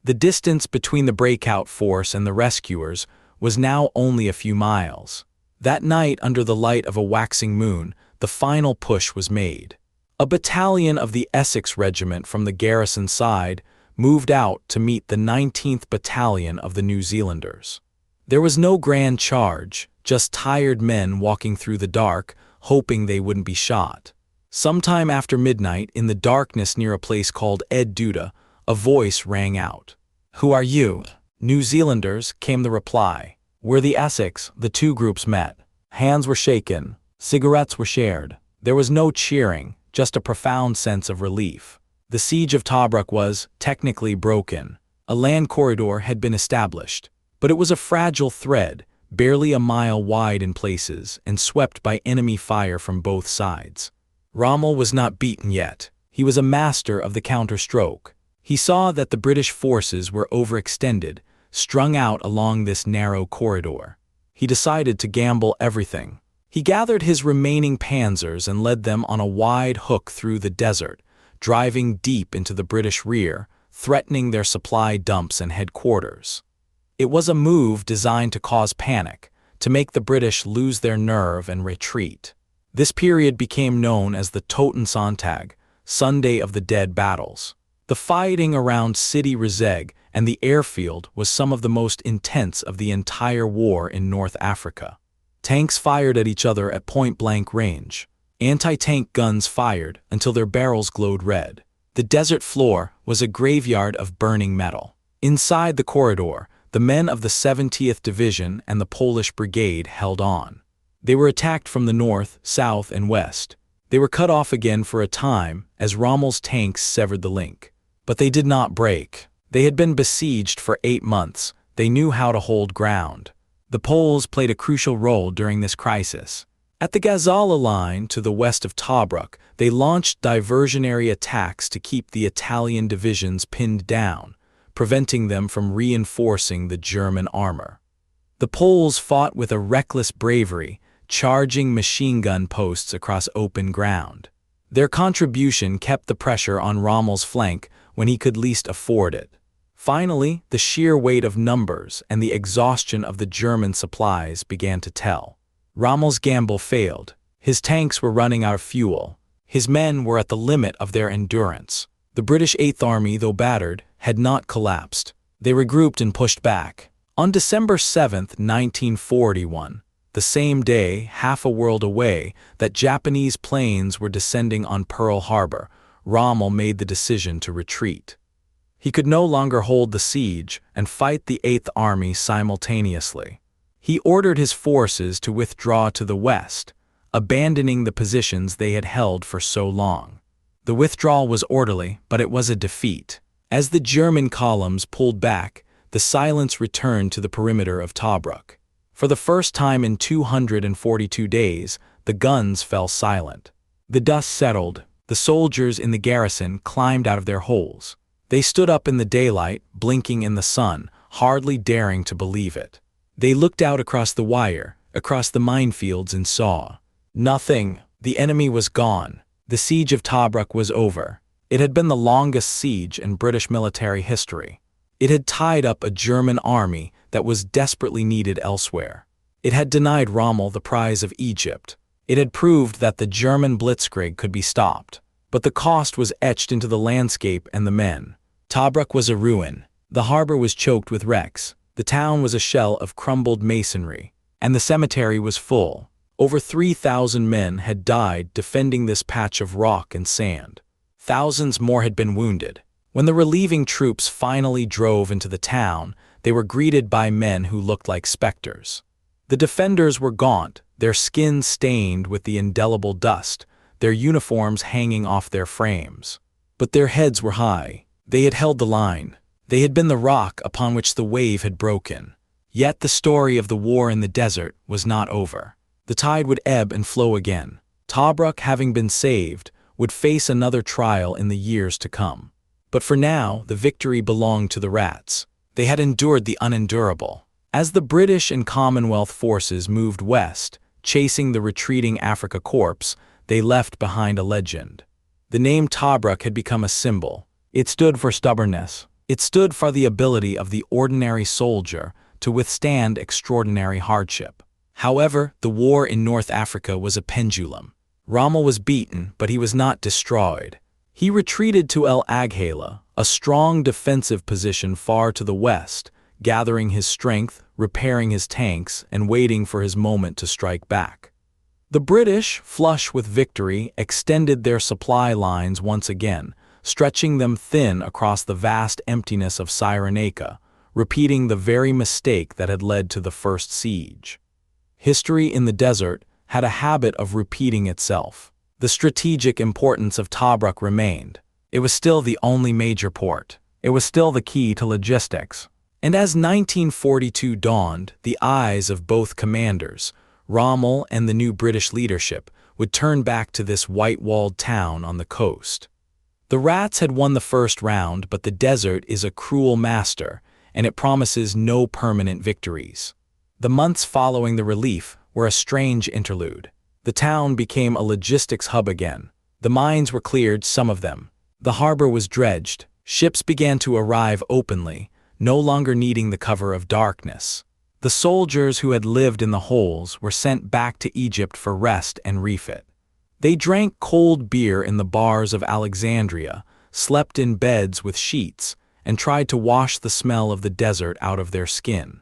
The distance between the breakout force and the rescuers was now only a few miles. That night, under the light of a waxing moon, the final push was made. A battalion of the Essex Regiment from the garrison side moved out to meet the 19th Battalion of the New Zealanders. There was no grand charge, just tired men walking through the dark, hoping they wouldn't be shot. Sometime after midnight, in the darkness near a place called Ed Duda, a voice rang out. "Who are you?" "New Zealanders," came the reply. "We're the Essex." The two groups met. Hands were shaken. Cigarettes were shared. There was no cheering, just a profound sense of relief. The Siege of Tobruk was, technically, broken. A land corridor had been established, but it was a fragile thread, barely a mile wide in places, and swept by enemy fire from both sides. Rommel was not beaten yet. He was a master of the counterstroke. He saw that the British forces were overextended, strung out along this narrow corridor. He decided to gamble everything. He gathered his remaining panzers and led them on a wide hook through the desert, driving deep into the British rear, threatening their supply dumps and headquarters. It was a move designed to cause panic, to make the British lose their nerve and retreat. This period became known as the Totensonntag, Sunday of the Dead battles. The fighting around Sidi Rezegh and the airfield was some of the most intense of the entire war in North Africa. Tanks fired at each other at point-blank range. Anti-tank guns fired until their barrels glowed red. The desert floor was a graveyard of burning metal. Inside the corridor, the men of the 70th Division and the Polish Brigade held on. They were attacked from the north, south, and west. They were cut off again for a time as Rommel's tanks severed the link. But they did not break. They had been besieged for 8 months. They knew how to hold ground. The Poles played a crucial role during this crisis. At the Gazala line to the west of Tobruk, they launched diversionary attacks to keep the Italian divisions pinned down, preventing them from reinforcing the German armor. The Poles fought with a reckless bravery, charging machine gun posts across open ground. Their contribution kept the pressure on Rommel's flank when he could least afford it. Finally, the sheer weight of numbers and the exhaustion of the German supplies began to tell. Rommel's gamble failed. His tanks were running out of fuel. His men were at the limit of their endurance. The British Eighth Army, though battered, had not collapsed. They regrouped and pushed back. On December 7, 1941, the same day, half a world away, that Japanese planes were descending on Pearl Harbor, Rommel made the decision to retreat. He could no longer hold the siege and fight the Eighth Army simultaneously. He ordered his forces to withdraw to the west, abandoning the positions they had held for so long. The withdrawal was orderly, but it was a defeat. As the German columns pulled back, the silence returned to the perimeter of Tobruk. For the first time in 242 days, the guns fell silent. The dust settled. The soldiers in the garrison climbed out of their holes. They stood up in the daylight, blinking in the sun, hardly daring to believe it. They looked out across the wire, across the minefields, and saw nothing. The enemy was gone. The Siege of Tobruk was over. It had been the longest siege in British military history. It had tied up a German army that was desperately needed elsewhere. It had denied Rommel the prize of Egypt. It had proved that the German blitzkrieg could be stopped. But the cost was etched into the landscape and the men. Tobruk was a ruin. The harbor was choked with wrecks. The town was a shell of crumbled masonry. And the cemetery was full. Over 3,000 men had died defending this patch of rock and sand. Thousands more had been wounded. When the relieving troops finally drove into the town, they were greeted by men who looked like specters. The defenders were gaunt, their skins stained with the indelible dust, their uniforms hanging off their frames. But their heads were high. They had held the line. They had been the rock upon which the wave had broken. Yet the story of the war in the desert was not over. The tide would ebb and flow again. Tobruk, having been saved, would face another trial in the years to come. But for now, the victory belonged to the Rats. They had endured the unendurable. As the British and Commonwealth forces moved west, chasing the retreating Afrika Korps, they left behind a legend. The name Tobruk had become a symbol. It stood for stubbornness. It stood for the ability of the ordinary soldier to withstand extraordinary hardship. However, the war in North Africa was a pendulum. Rommel was beaten, but he was not destroyed. He retreated to El Aghala, a strong defensive position far to the west, gathering his strength, repairing his tanks, and waiting for his moment to strike back. The British, flush with victory, extended their supply lines once again, stretching them thin across the vast emptiness of Cyrenaica, repeating the very mistake that had led to the first siege. History in the desert had a habit of repeating itself. The strategic importance of Tobruk remained. It was still the only major port. It was still the key to logistics. And as 1942 dawned, the eyes of both commanders, Rommel and the new British leadership, would turn back to this white-walled town on the coast. The Rats had won the first round, but the desert is a cruel master, and it promises no permanent victories. The months following the relief were a strange interlude. The town became a logistics hub again. The mines were cleared, some of them. The harbor was dredged. Ships began to arrive openly, no longer needing the cover of darkness. The soldiers who had lived in the holes were sent back to Egypt for rest and refit. They drank cold beer in the bars of Alexandria, slept in beds with sheets, and tried to wash the smell of the desert out of their skin.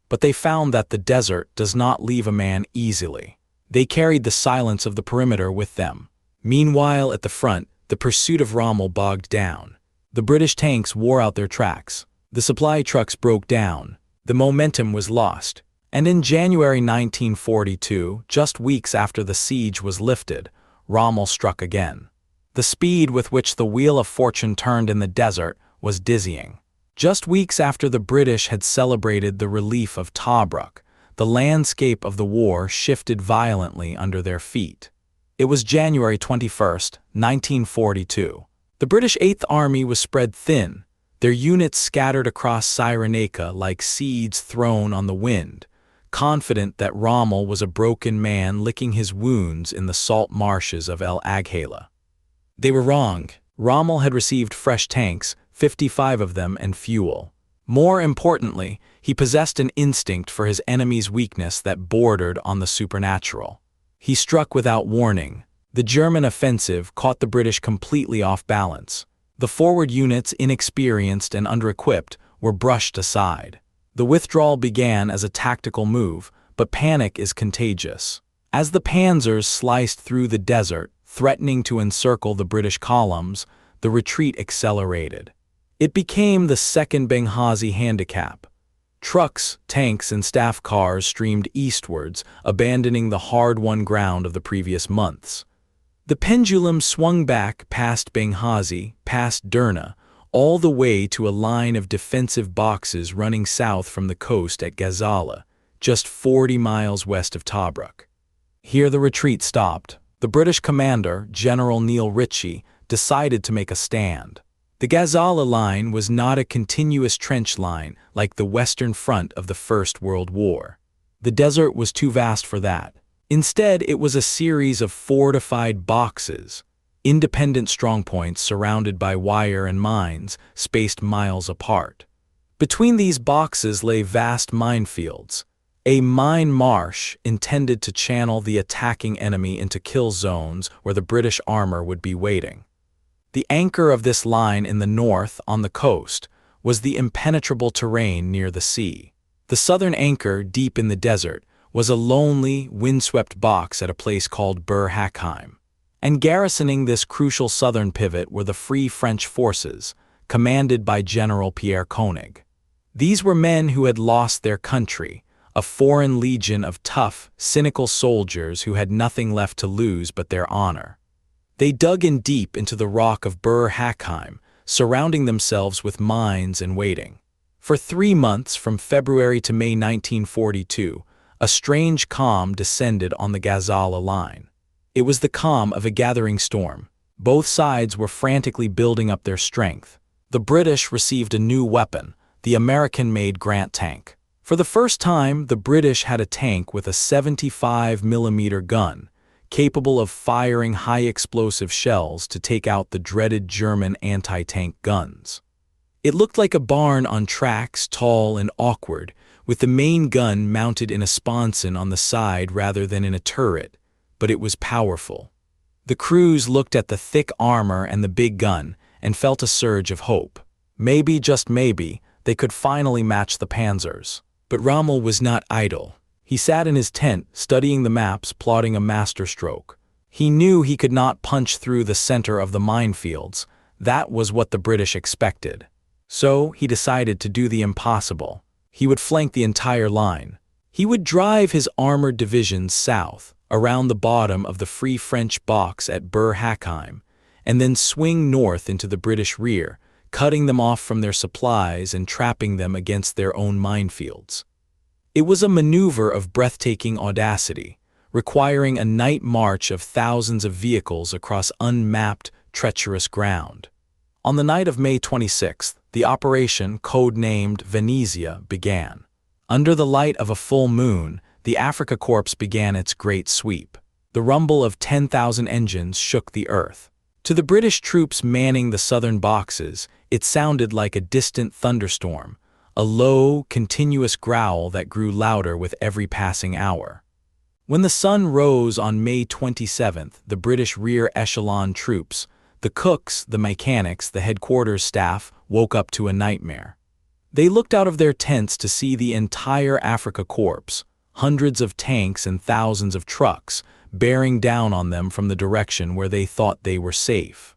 But they found that the desert does not leave a man easily. They carried the silence of the perimeter with them. Meanwhile, at the front, the pursuit of Rommel bogged down. The British tanks wore out their tracks. The supply trucks broke down. The momentum was lost. And in January 1942, just weeks after the siege was lifted, Rommel struck again. The speed with which the wheel of fortune turned in the desert was dizzying. Just weeks after the British had celebrated the relief of Tobruk, the landscape of the war shifted violently under their feet. It was January 21, 1942. The British Eighth Army was spread thin, their units scattered across Cyrenaica like seeds thrown on the wind, confident that Rommel was a broken man licking his wounds in the salt marshes of El Agheila. They were wrong. Rommel had received fresh tanks, 55 of them, and fuel. More importantly, he possessed an instinct for his enemy's weakness that bordered on the supernatural. He struck without warning. The German offensive caught the British completely off balance. The forward units, inexperienced and under-equipped, were brushed aside. The withdrawal began as a tactical move, but panic is contagious. As the panzers sliced through the desert, threatening to encircle the British columns, the retreat accelerated. It became the second Benghazi handicap. Trucks, tanks, and staff cars streamed eastwards, abandoning the hard-won ground of the previous months. The pendulum swung back past Benghazi, past Derna, all the way to a line of defensive boxes running south from the coast at Gazala, just 40 miles west of Tobruk. Here the retreat stopped. The British commander, General Neil Ritchie, decided to make a stand. The Gazala line was not a continuous trench line like the Western Front of the First World War. The desert was too vast for that. Instead, it was a series of fortified boxes, independent strongpoints surrounded by wire and mines, spaced miles apart. Between these boxes lay vast minefields, a mine marsh intended to channel the attacking enemy into kill zones where the British armor would be waiting. The anchor of this line in the north, on the coast, was the impenetrable terrain near the sea. The southern anchor, deep in the desert, was a lonely, windswept box at a place called Bir Hakeim. And garrisoning this crucial southern pivot were the Free French forces, commanded by General Pierre Koenig. These were men who had lost their country, a foreign legion of tough, cynical soldiers who had nothing left to lose but their honor. They dug in deep into the rock of Bir Hakeim, surrounding themselves with mines and waiting. For 3 months, from February to May 1942, a strange calm descended on the Gazala line. It was the calm of a gathering storm. Both sides were frantically building up their strength. The British received a new weapon, the American-made Grant tank. For the first time, the British had a tank with a 75mm gun, capable of firing high-explosive shells to take out the dreaded German anti-tank guns. It looked like a barn on tracks, tall and awkward, with the main gun mounted in a sponson on the side rather than in a turret, but it was powerful. The crews looked at the thick armor and the big gun and felt a surge of hope. Maybe, just maybe, they could finally match the panzers. But Rommel was not idle. He sat in his tent, studying the maps, plotting a masterstroke. He knew he could not punch through the center of the minefields. That was what the British expected. So he decided to do the impossible. He would flank the entire line. He would drive his armored divisions south, around the bottom of the Free French box at Bir-Hakeim, and then swing north into the British rear, cutting them off from their supplies and trapping them against their own minefields. It was a maneuver of breathtaking audacity, requiring a night march of thousands of vehicles across unmapped, treacherous ground. On the night of May 26th, the operation, code-named Venezia, began. Under the light of a full moon, the Afrika Korps began its great sweep. The rumble of 10,000 engines shook the earth. To the British troops manning the southern boxes, it sounded like a distant thunderstorm, a low, continuous growl that grew louder with every passing hour. When the sun rose on May 27th, the British rear echelon troops, the cooks, the mechanics, the headquarters staff, woke up to a nightmare. They looked out of their tents to see the entire Afrika Korps, hundreds of tanks and thousands of trucks, bearing down on them from the direction where they thought they were safe.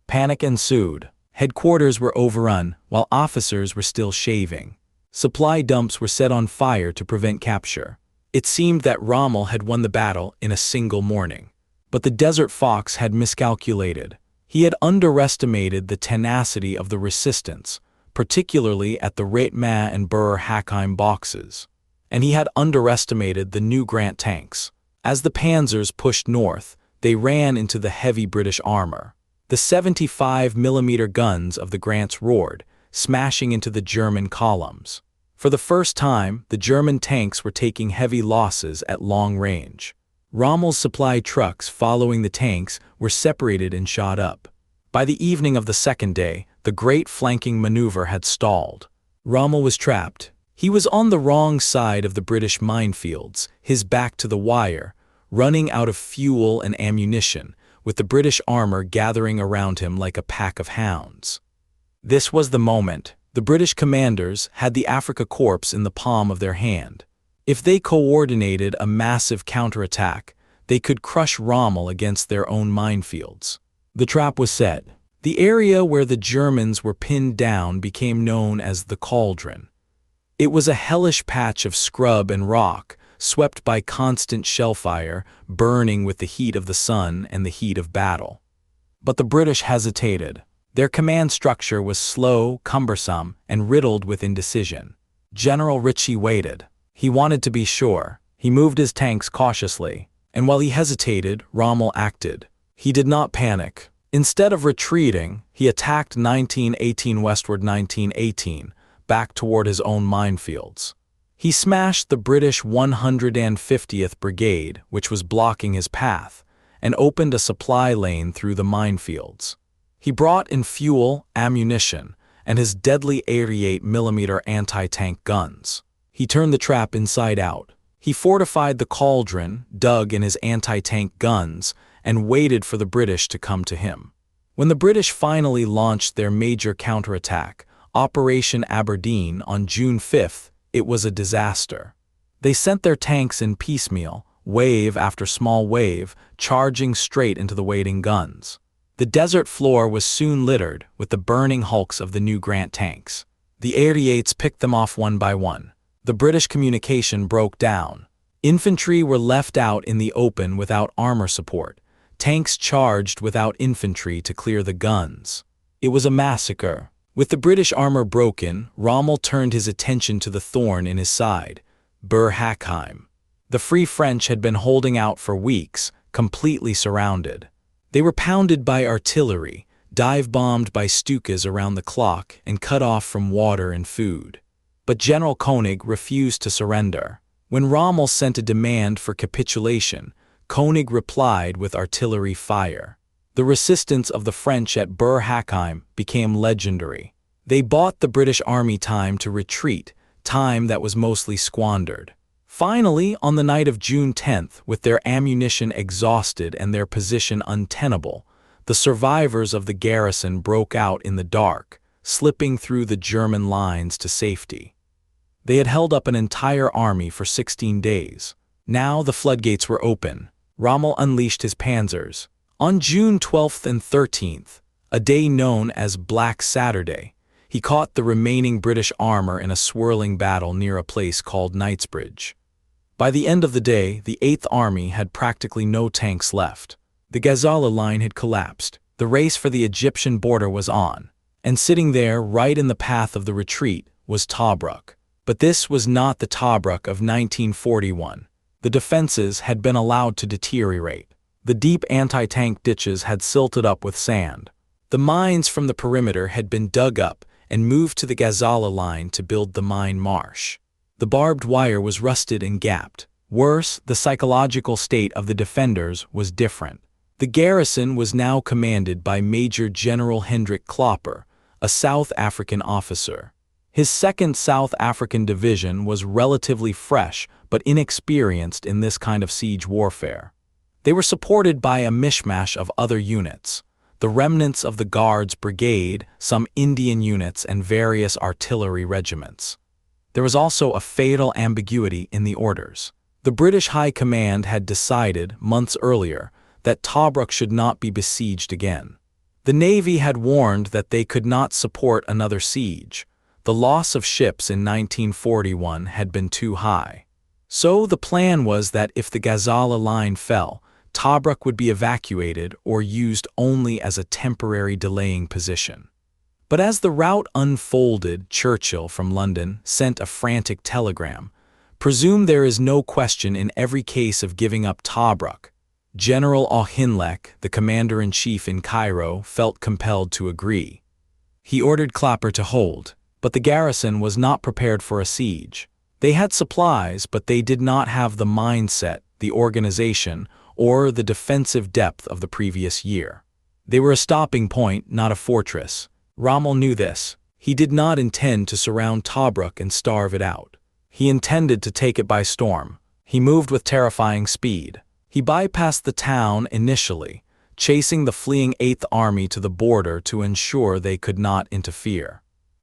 Panic ensued. Headquarters were overrun, while officers were still shaving. Supply dumps were set on fire to prevent capture. It seemed that Rommel had won the battle in a single morning. But the Desert Fox had miscalculated. He had underestimated the tenacity of the resistance, particularly at the Reitma and Bir-Hakeim boxes. And he had underestimated the new Grant tanks. As the panzers pushed north, they ran into the heavy British armor. The 75mm guns of the Grants roared, smashing into the German columns. For the first time, the German tanks were taking heavy losses at long range. Rommel's supply trucks following the tanks were separated and shot up. By the evening of the second day, the great flanking maneuver had stalled. Rommel was trapped. He was on the wrong side of the British minefields, his back to the wire, running out of fuel and ammunition, with the British armor gathering around him like a pack of hounds. This was the moment. The British commanders had the Afrika Korps in the palm of their hand. If they coordinated a massive counterattack, they could crush Rommel against their own minefields. The trap was set. The area where the Germans were pinned down became known as the Cauldron. It was a hellish patch of scrub and rock, swept by constant shellfire, burning with the heat of the sun and the heat of battle. But the British hesitated. Their command structure was slow, cumbersome, and riddled with indecision. General Ritchie waited. He wanted to be sure. He moved his tanks cautiously. And while he hesitated, Rommel acted. He did not panic. Instead of retreating, he attacked 1918 westward 1918, back toward his own minefields. He smashed the British 150th Brigade, which was blocking his path, and opened a supply lane through the minefields. He brought in fuel, ammunition, and his deadly 88mm anti-tank guns. He turned the trap inside out. He fortified the Cauldron, dug in his anti-tank guns, and waited for the British to come to him. When the British finally launched their major counterattack, Operation Aberdeen, on June 5th, it was a disaster. They sent their tanks in piecemeal, wave after small wave, charging straight into the waiting guns. The desert floor was soon littered with the burning hulks of the new Grant tanks. The 88s picked them off one by one. The British communication broke down. Infantry were left out in the open without armor support. Tanks charged without infantry to clear the guns. It was a massacre. With the British armor broken, Rommel turned his attention to the thorn in his side, Bir-Hakeim. The Free French had been holding out for weeks, completely surrounded. They were pounded by artillery, dive-bombed by Stukas around the clock, and cut off from water and food. But General Koenig refused to surrender. When Rommel sent a demand for capitulation, Koenig replied with artillery fire. The resistance of the French at Bir-Hakeim became legendary. They bought the British army time to retreat, time that was mostly squandered. Finally, on the night of June 10th, with their ammunition exhausted and their position untenable, the survivors of the garrison broke out in the dark, slipping through the German lines to safety. They had held up an entire army for 16 days. Now the floodgates were open. Rommel unleashed his panzers. On June 12th and 13th, a day known as Black Saturday, he caught the remaining British armor in a swirling battle near a place called Knightsbridge. By the end of the day, the 8th Army had practically no tanks left. The Ghazala line had collapsed. The race for the Egyptian border was on. And sitting there, right in the path of the retreat, was Tobruk. But this was not the Tobruk of 1941. The defenses had been allowed to deteriorate. The deep anti-tank ditches had silted up with sand. The mines from the perimeter had been dug up and moved to the Ghazala line to build the mine marsh. The barbed wire was rusted and gapped. Worse, the psychological state of the defenders was different. The garrison was now commanded by Major General Hendrik Klopper, a South African officer. His 2nd South African Division was relatively fresh but inexperienced in this kind of siege warfare. They were supported by a mishmash of other units, the remnants of the Guards Brigade, some Indian units, and various artillery regiments. There was also a fatal ambiguity in the orders. The British High Command had decided, months earlier, that Tobruk should not be besieged again. The Navy had warned that they could not support another siege. The loss of ships in 1941 had been too high. So the plan was that if the Ghazala line fell, Tobruk would be evacuated or used only as a temporary delaying position. But as the rout unfolded, Churchill from London sent a frantic telegram. Presume there is no question in every case of giving up Tobruk. General Auchinleck, the commander-in-chief in Cairo, felt compelled to agree. He ordered Klopper to hold, but the garrison was not prepared for a siege. They had supplies, but they did not have the mindset, the organization, or the defensive depth of the previous year. They were a stopping point, not a fortress. Rommel knew this. He did not intend to surround Tobruk and starve it out. He intended to take it by storm. He moved with terrifying speed. He bypassed the town initially, chasing the fleeing 8th Army to the border to ensure they could not interfere.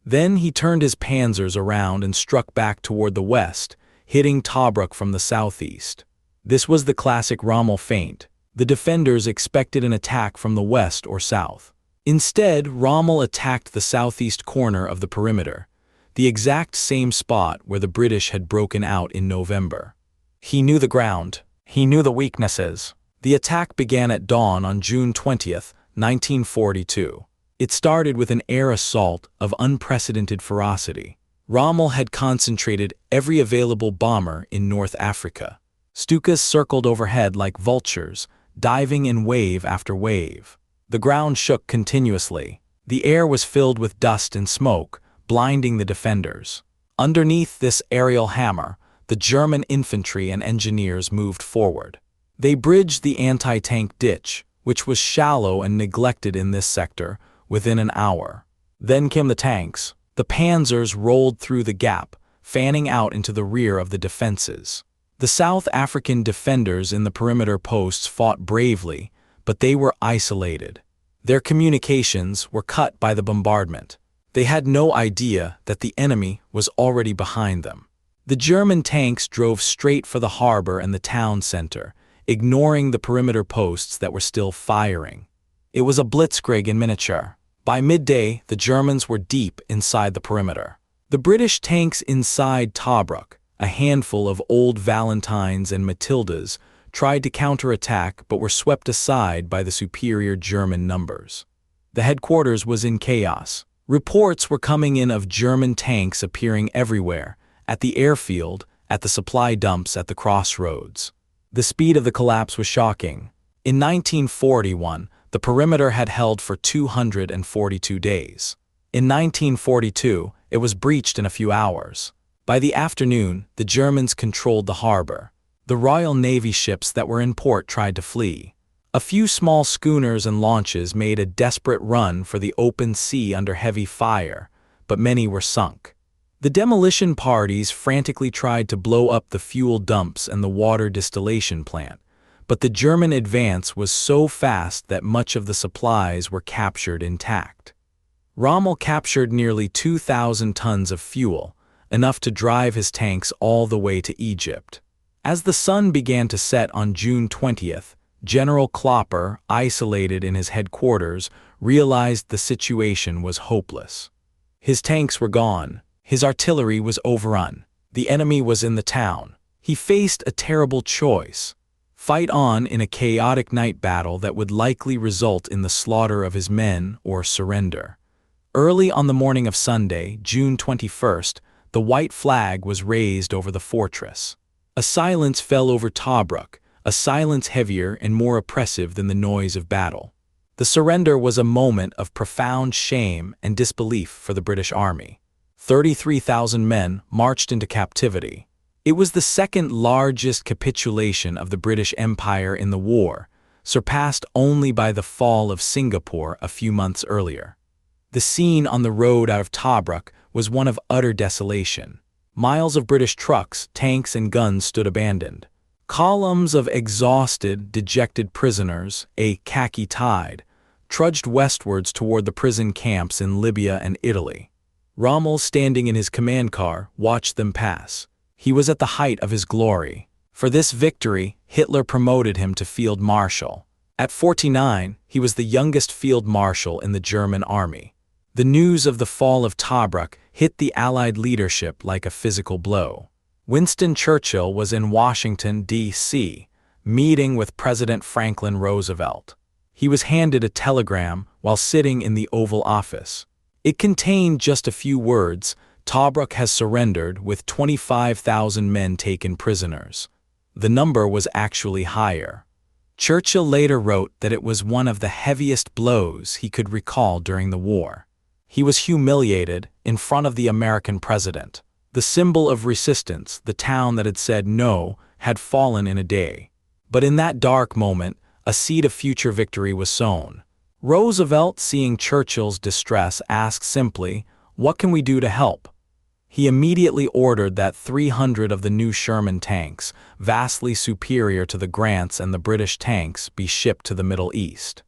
Then he turned his panzers around and struck back toward the west, hitting Tobruk from the southeast. This was the classic Rommel feint. The defenders expected an attack from the west or south. Instead, Rommel attacked the southeast corner of the perimeter, the exact same spot where the British had broken out in November. He knew the ground. He knew the weaknesses. The attack began at dawn on June 20th, 1942. It started with an air assault of unprecedented ferocity. Rommel had concentrated every available bomber in North Africa. Stukas circled overhead like vultures, diving in wave after wave. The ground shook continuously. The air was filled with dust and smoke, blinding the defenders. Underneath this aerial hammer, the German infantry and engineers moved forward. They bridged the anti-tank ditch, which was shallow and neglected in this sector, within an hour. Then came the tanks. The panzers rolled through the gap, fanning out into the rear of the defenses. The South African defenders in the perimeter posts fought bravely, but they were isolated. Their communications were cut by the bombardment. They had no idea that the enemy was already behind them. The German tanks drove straight for the harbor and the town center, ignoring the perimeter posts that were still firing. It was a blitzkrieg in miniature. By midday, the Germans were deep inside the perimeter. The British tanks inside Tobruk, a handful of old Valentines and Matildas, tried to counterattack but were swept aside by the superior German numbers. The headquarters was in chaos. Reports were coming in of German tanks appearing everywhere, at the airfield, at the supply dumps at the crossroads. The speed of the collapse was shocking. In 1941, the perimeter had held for 242 days. In 1942, it was breached in a few hours. By the afternoon, the Germans controlled the harbor. The Royal Navy ships that were in port tried to flee. A few small schooners and launches made a desperate run for the open sea under heavy fire, but many were sunk. The demolition parties frantically tried to blow up the fuel dumps and the water distillation plant, but the German advance was so fast that much of the supplies were captured intact. Rommel captured nearly 2,000 tons of fuel, enough to drive his tanks all the way to Egypt. As the sun began to set on June 20th, General Klopper, isolated in his headquarters, realized the situation was hopeless. His tanks were gone, his artillery was overrun, the enemy was in the town. He faced a terrible choice: fight on in a chaotic night battle that would likely result in the slaughter of his men, or surrender. Early on the morning of Sunday, June 21st, the white flag was raised over the fortress. A silence fell over Tobruk, a silence heavier and more oppressive than the noise of battle. The surrender was a moment of profound shame and disbelief for the British Army. 33,000 men marched into captivity. It was the second largest capitulation of the British Empire in the war, surpassed only by the fall of Singapore a few months earlier. The scene on the road out of Tobruk was one of utter desolation. Miles of British trucks, tanks, and guns stood abandoned. Columns of exhausted, dejected prisoners, a khaki tide, trudged westwards toward the prison camps in Libya and Italy. Rommel, standing in his command car, watched them pass. He was at the height of his glory. For this victory, Hitler promoted him to field marshal. At 49, he was the youngest field marshal in the German army. The news of the fall of Tobruk hit the Allied leadership like a physical blow. Winston Churchill was in Washington, D.C., meeting with President Franklin Roosevelt. He was handed a telegram while sitting in the Oval Office. It contained just a few words: "Tobruk has surrendered with 25,000 men taken prisoners." The number was actually higher. Churchill later wrote that it was one of the heaviest blows he could recall during the war. He was humiliated in front of the American president. The symbol of resistance, the town that had said no, had fallen in a day. But in that dark moment, a seed of future victory was sown. Roosevelt, seeing Churchill's distress, asked simply, "What can we do to help?" He immediately ordered that 300 of the new Sherman tanks, vastly superior to the Grants and the British tanks, be shipped to the Middle East.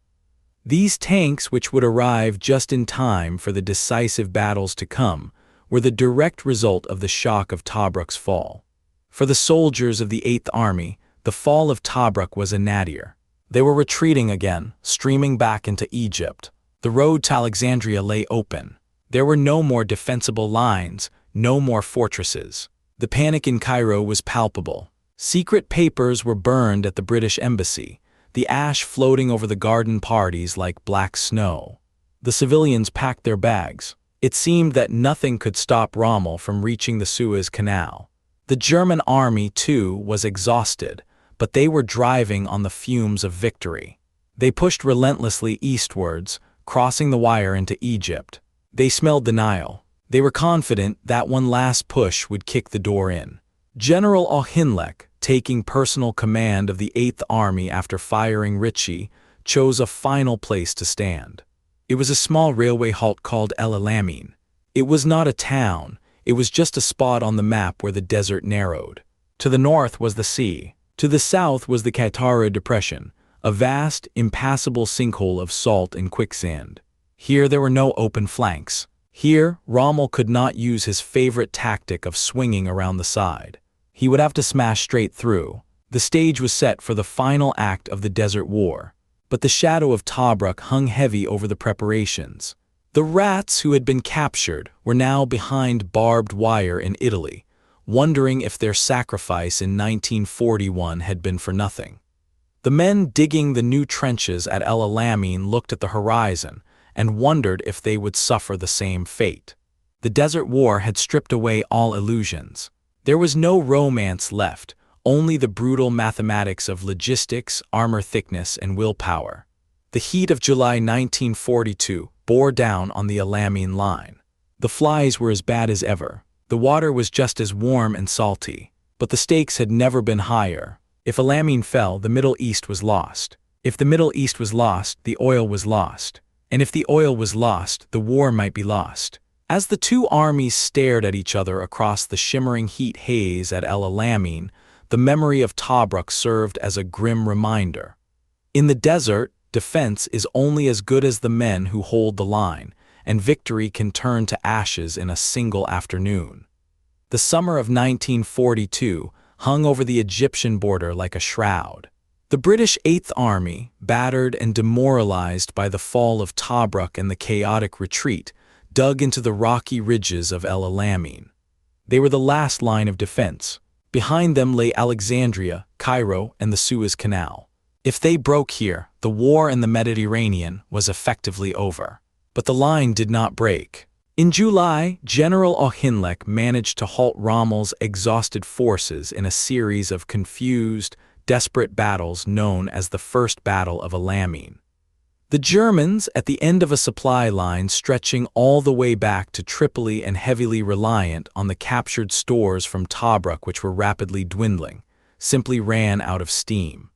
These tanks, which would arrive just in time for the decisive battles to come, were the direct result of the shock of Tobruk's fall. For the soldiers of the Eighth Army, the fall of Tobruk was a nadir. They were retreating again, streaming back into Egypt. The road to Alexandria lay open. There were no more defensible lines, no more fortresses. The panic in Cairo was palpable. Secret papers were burned at the British embassy, the ash floating over the garden parties like black snow. The civilians packed their bags. It seemed that nothing could stop Rommel from reaching the Suez Canal. The German army, too, was exhausted, but they were driving on the fumes of victory. They pushed relentlessly eastwards, crossing the wire into Egypt. They smelled the Nile. They were confident that one last push would kick the door in. General Auchinleck, taking personal command of the Eighth Army after firing Ritchie, chose a final place to stand. It was a small railway halt called El Alamein. It was not a town, it was just a spot on the map where the desert narrowed. To the north was the sea. To the south was the Qattara Depression, a vast, impassable sinkhole of salt and quicksand. Here there were no open flanks. Here, Rommel could not use his favorite tactic of swinging around the side. He would have to smash straight through. The stage was set for the final act of the Desert War. But the shadow of Tobruk hung heavy over the preparations. The rats who had been captured were now behind barbed wire in Italy, wondering if their sacrifice in 1941 had been for nothing. The men digging the new trenches at El Alamein looked at the horizon and wondered if they would suffer the same fate. The Desert War had stripped away all illusions. There was no romance left, only the brutal mathematics of logistics, armor thickness, and willpower. The heat of July 1942 bore down on the Alamein line. The flies were as bad as ever. The water was just as warm and salty. But the stakes had never been higher. If Alamein fell, the Middle East was lost. If the Middle East was lost, the oil was lost. And if the oil was lost, the war might be lost. As the two armies stared at each other across the shimmering heat haze at El Alamein, the memory of Tobruk served as a grim reminder. In the desert, defense is only as good as the men who hold the line, and victory can turn to ashes in a single afternoon. The summer of 1942 hung over the Egyptian border like a shroud. The British Eighth Army, battered and demoralized by the fall of Tobruk and the chaotic retreat, dug into the rocky ridges of El Alamein. They were the last line of defense. Behind them lay Alexandria, Cairo, and the Suez Canal. If they broke here, the war in the Mediterranean was effectively over. But the line did not break. In July, General Auchinleck managed to halt Rommel's exhausted forces in a series of confused, desperate battles known as the First Battle of Alamein. The Germans, at the end of a supply line stretching all the way back to Tripoli and heavily reliant on the captured stores from Tobruk which were rapidly dwindling, simply ran out of steam.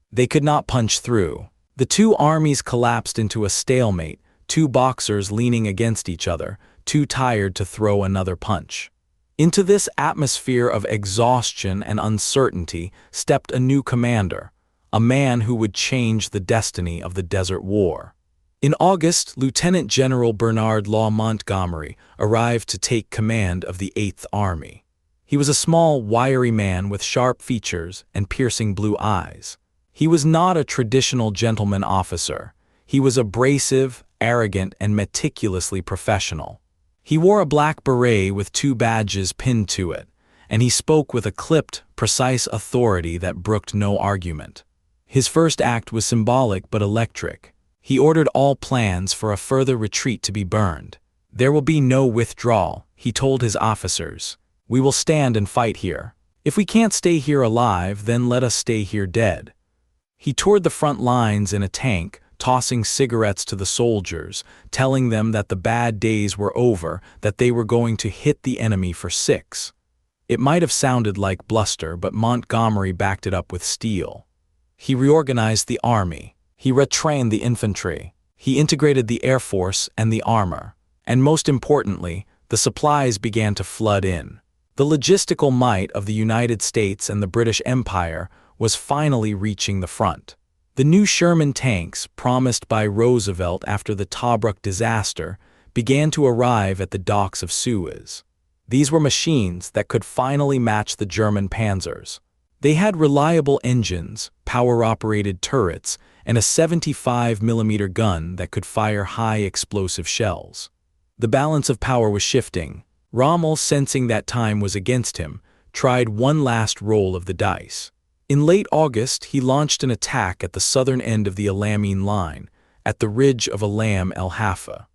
They could not punch through. The two armies collapsed into a stalemate, two boxers leaning against each other, too tired to throw another punch. Into this atmosphere of exhaustion and uncertainty stepped a new commander, a man who would change the destiny of the Desert War. In August, Lieutenant General Bernard Law Montgomery arrived to take command of the Eighth Army. He was a small, wiry man with sharp features and piercing blue eyes. He was not a traditional gentleman officer. He was abrasive, arrogant, and meticulously professional. He wore a black beret with two badges pinned to it, and he spoke with a clipped, precise authority that brooked no argument. His first act was symbolic but electric. He ordered all plans for a further retreat to be burned. "There will be no withdrawal," he told his officers. "We will stand and fight here. If we can't stay here alive, then let us stay here dead." He toured the front lines in a tank, tossing cigarettes to the soldiers, telling them that the bad days were over, that they were going to hit the enemy for six. It might have sounded like bluster, but Montgomery backed it up with steel. He reorganized the army. He retrained the infantry. He integrated the air force and the armor. And most importantly, the supplies began to flood in. The logistical might of the United States and the British Empire was finally reaching the front. The new Sherman tanks, promised by Roosevelt after the Tobruk disaster, began to arrive at the docks of Suez. These were machines that could finally match the German panzers. They had reliable engines, power-operated turrets, and a 75mm gun that could fire high-explosive shells. The balance of power was shifting. Rommel, sensing that time was against him, tried one last roll of the dice. In late August, he launched an attack at the southern end of the Alamein line, at the ridge of Alam el Hafa.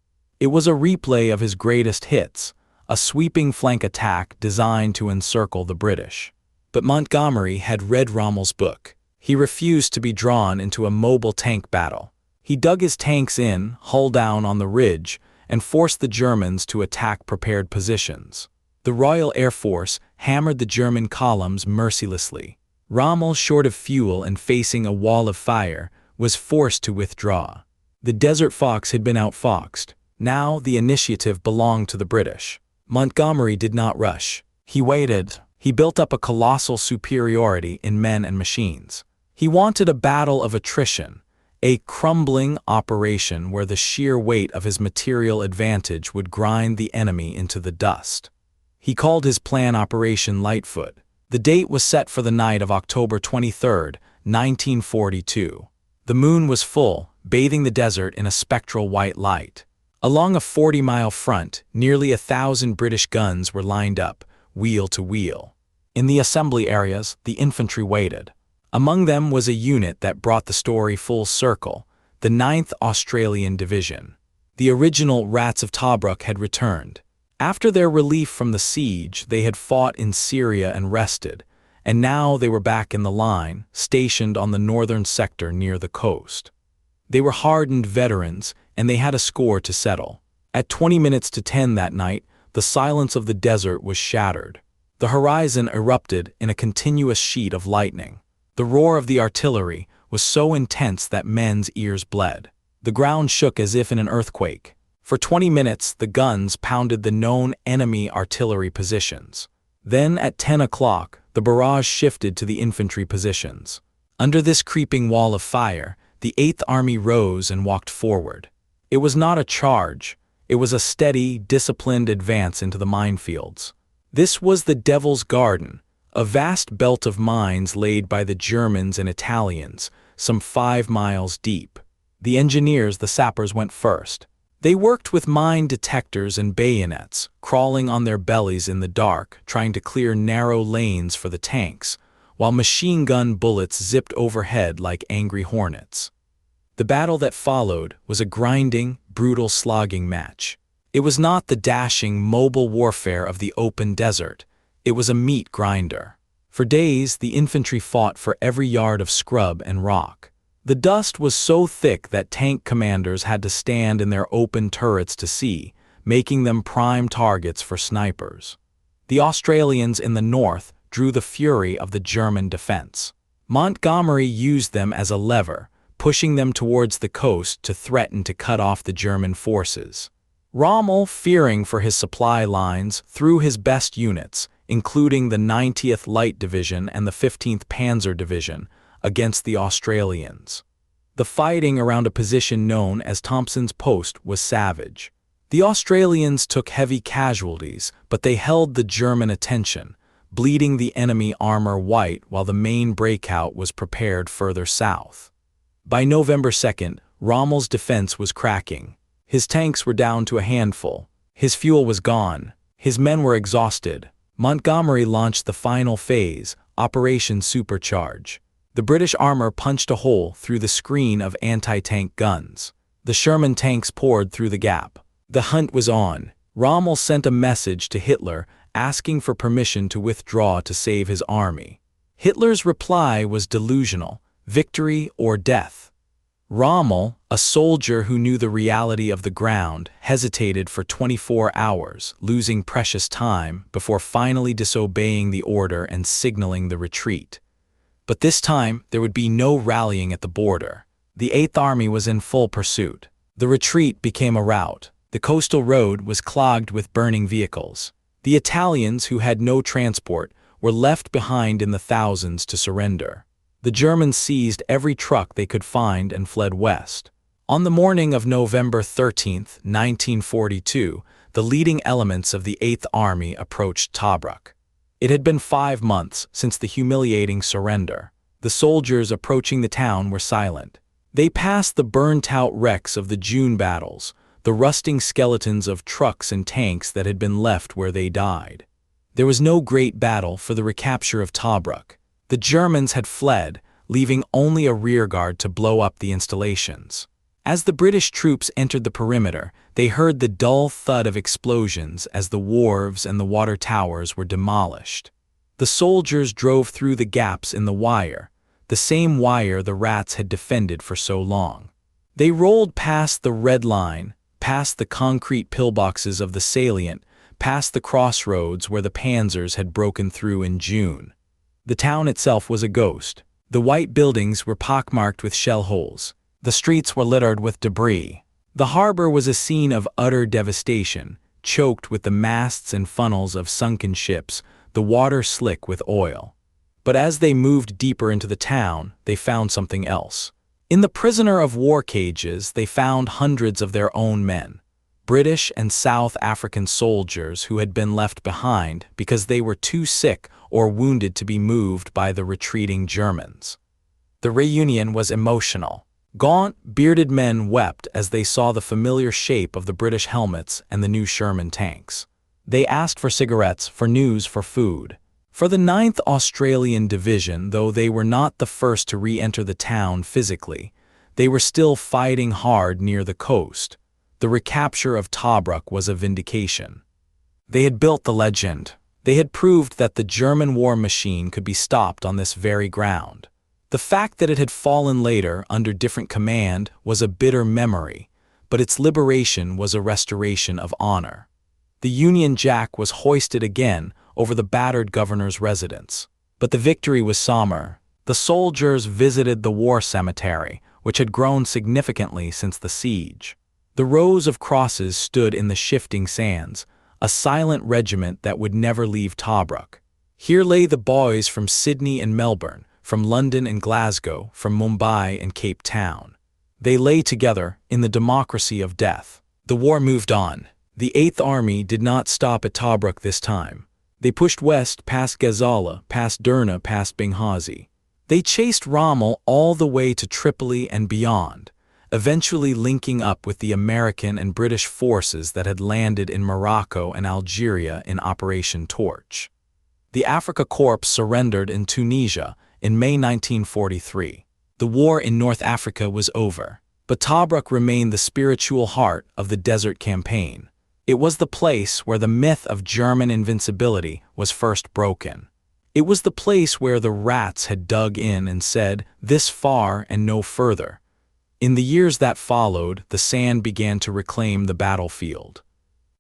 It was a replay of his greatest hits, a sweeping flank attack designed to encircle the British. But Montgomery had read Rommel's book. He refused to be drawn into a mobile tank battle. He dug his tanks in, hull down on the ridge, and forced the Germans to attack prepared positions. The Royal Air Force hammered the German columns mercilessly. Rommel, short of fuel and facing a wall of fire, was forced to withdraw. The Desert Fox had been outfoxed. Now the initiative belonged to the British. Montgomery did not rush. He waited. He built up a colossal superiority in men and machines. He wanted a battle of attrition, a crumbling operation where the sheer weight of his material advantage would grind the enemy into the dust. He called his plan Operation Lightfoot. The date was set for the night of October 23, 1942. The moon was full, bathing the desert in a spectral white light. Along a 40-mile front, nearly 1,000 British guns were lined up, wheel to wheel. In the assembly areas, the infantry waited. Among them was a unit that brought the story full circle, the 9th Australian Division. The original Rats of Tobruk had returned. After their relief from the siege, they had fought in Syria and rested, and now they were back in the line, stationed on the northern sector near the coast. They were hardened veterans, and they had a score to settle. At 20 minutes to 10 that night, the silence of the desert was shattered. The horizon erupted in a continuous sheet of lightning. The roar of the artillery was so intense that men's ears bled. The ground shook as if in an earthquake. For 20 minutes, the guns pounded the known enemy artillery positions. Then, at 10 o'clock, the barrage shifted to the infantry positions. Under this creeping wall of fire, the Eighth Army rose and walked forward. It was not a charge. It was a steady, disciplined advance into the minefields. This was the Devil's Garden, a vast belt of mines laid by the Germans and Italians, some 5 miles deep. The engineers, the sappers, went first. They worked with mine detectors and bayonets, crawling on their bellies in the dark, trying to clear narrow lanes for the tanks, while machine gun bullets zipped overhead like angry hornets. The battle that followed was a grinding, brutal slogging match. It was not the dashing, mobile warfare of the open desert. It was a meat grinder. For days, the infantry fought for every yard of scrub and rock. The dust was so thick that tank commanders had to stand in their open turrets to see, making them prime targets for snipers. The Australians in the north drew the fury of the German defense. Montgomery used them as a lever, pushing them towards the coast to threaten to cut off the German forces. Rommel, fearing for his supply lines, threw his best units, including the 90th Light Division and the 15th Panzer Division, against the Australians. The fighting around a position known as Thompson's Post was savage. The Australians took heavy casualties, but they held the German attention, bleeding the enemy armor white while the main breakout was prepared further south. By November 2nd, Rommel's defense was cracking. His tanks were down to a handful. His fuel was gone. His men were exhausted. Montgomery launched the final phase, Operation Supercharge. The British armor punched a hole through the screen of anti-tank guns. The Sherman tanks poured through the gap. The hunt was on. Rommel sent a message to Hitler asking for permission to withdraw to save his army. Hitler's reply was delusional: victory or death. Rommel, a soldier who knew the reality of the ground, hesitated for 24 hours, losing precious time before finally disobeying the order and signaling the retreat. But this time, there would be no rallying at the border. The Eighth Army was in full pursuit. The retreat became a rout. The coastal road was clogged with burning vehicles. The Italians, who had no transport, were left behind in the thousands to surrender. The Germans seized every truck they could find and fled west. On the morning of November 13, 1942, the leading elements of the Eighth Army approached Tobruk. It had been 5 months since the humiliating surrender. The soldiers approaching the town were silent. They passed the burnt-out wrecks of the June battles, the rusting skeletons of trucks and tanks that had been left where they died. There was no great battle for the recapture of Tobruk. The Germans had fled, leaving only a rearguard to blow up the installations. As the British troops entered the perimeter, they heard the dull thud of explosions as the wharves and the water towers were demolished. The soldiers drove through the gaps in the wire, the same wire the rats had defended for so long. They rolled past the Red Line, past the concrete pillboxes of the salient, past the crossroads where the panzers had broken through in June. The town itself was a ghost. The white buildings were pockmarked with shell holes. The streets were littered with debris. The harbor was a scene of utter devastation, choked with the masts and funnels of sunken ships, the water slick with oil. But as they moved deeper into the town, they found something else. In the prisoner of war cages, they found hundreds of their own men, British and South African soldiers who had been left behind because they were too sick or wounded to be moved by the retreating Germans. The reunion was emotional. Gaunt, bearded men wept as they saw the familiar shape of the British helmets and the new Sherman tanks. They asked for cigarettes, for news, for food. For the 9th Australian Division, though they were not the first to re-enter the town physically, they were still fighting hard near the coast. The recapture of Tobruk was a vindication. They had built the legend. They had proved that the German war machine could be stopped on this very ground. The fact that it had fallen later under different command was a bitter memory, but its liberation was a restoration of honor. The Union Jack was hoisted again over the battered governor's residence. But the victory was somber. The soldiers visited the war cemetery, which had grown significantly since the siege. The rows of crosses stood in the shifting sands, a silent regiment that would never leave Tobruk. Here lay the boys from Sydney and Melbourne, from London and Glasgow, from Mumbai and Cape Town. They lay together in the democracy of death. The war moved on. The Eighth Army did not stop at Tobruk this time. They pushed west past Gazala, past Derna, past Benghazi. They chased Rommel all the way to Tripoli and beyond, eventually linking up with the American and British forces that had landed in Morocco and Algeria in Operation Torch. The Afrika Korps surrendered in Tunisia in May 1943. The war in North Africa was over, but Tobruk remained the spiritual heart of the Desert Campaign. It was the place where the myth of German invincibility was first broken. It was the place where the rats had dug in and said, "This far and no further." In the years that followed, the sand began to reclaim the battlefield.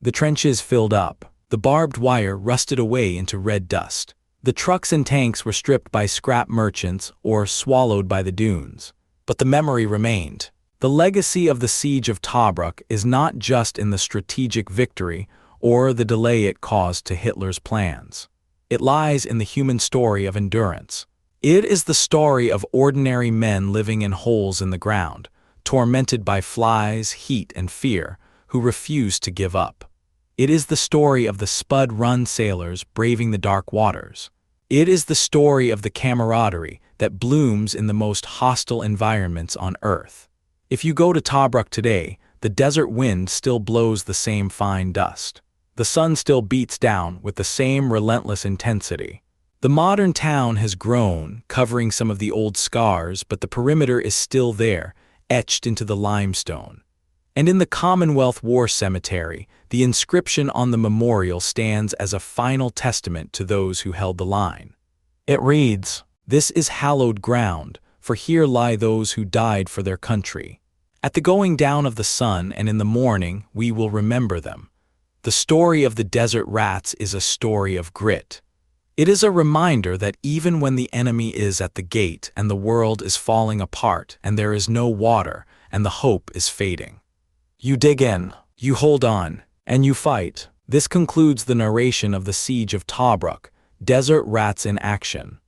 The trenches filled up. The barbed wire rusted away into red dust. The trucks and tanks were stripped by scrap merchants or swallowed by the dunes. But the memory remained. The legacy of the Siege of Tobruk is not just in the strategic victory or the delay it caused to Hitler's plans. It lies in the human story of endurance. It is the story of ordinary men living in holes in the ground, tormented by flies, heat, and fear, who refused to give up. It is the story of the Spud Run sailors braving the dark waters. It is the story of the camaraderie that blooms in the most hostile environments on Earth. If you go to Tobruk today, the desert wind still blows the same fine dust. The sun still beats down with the same relentless intensity. The modern town has grown, covering some of the old scars, but the perimeter is still there, etched into the limestone. And in the Commonwealth War Cemetery, the inscription on the memorial stands as a final testament to those who held the line. It reads, "This is hallowed ground, for here lie those who died for their country. At the going down of the sun and in the morning we will remember them." The story of the desert rats is a story of grit. It is a reminder that even when the enemy is at the gate and the world is falling apart and there is no water and the hope is fading, you dig in, you hold on, and you fight. This concludes the narration of the Siege of Tobruk, Desert Rats in Action.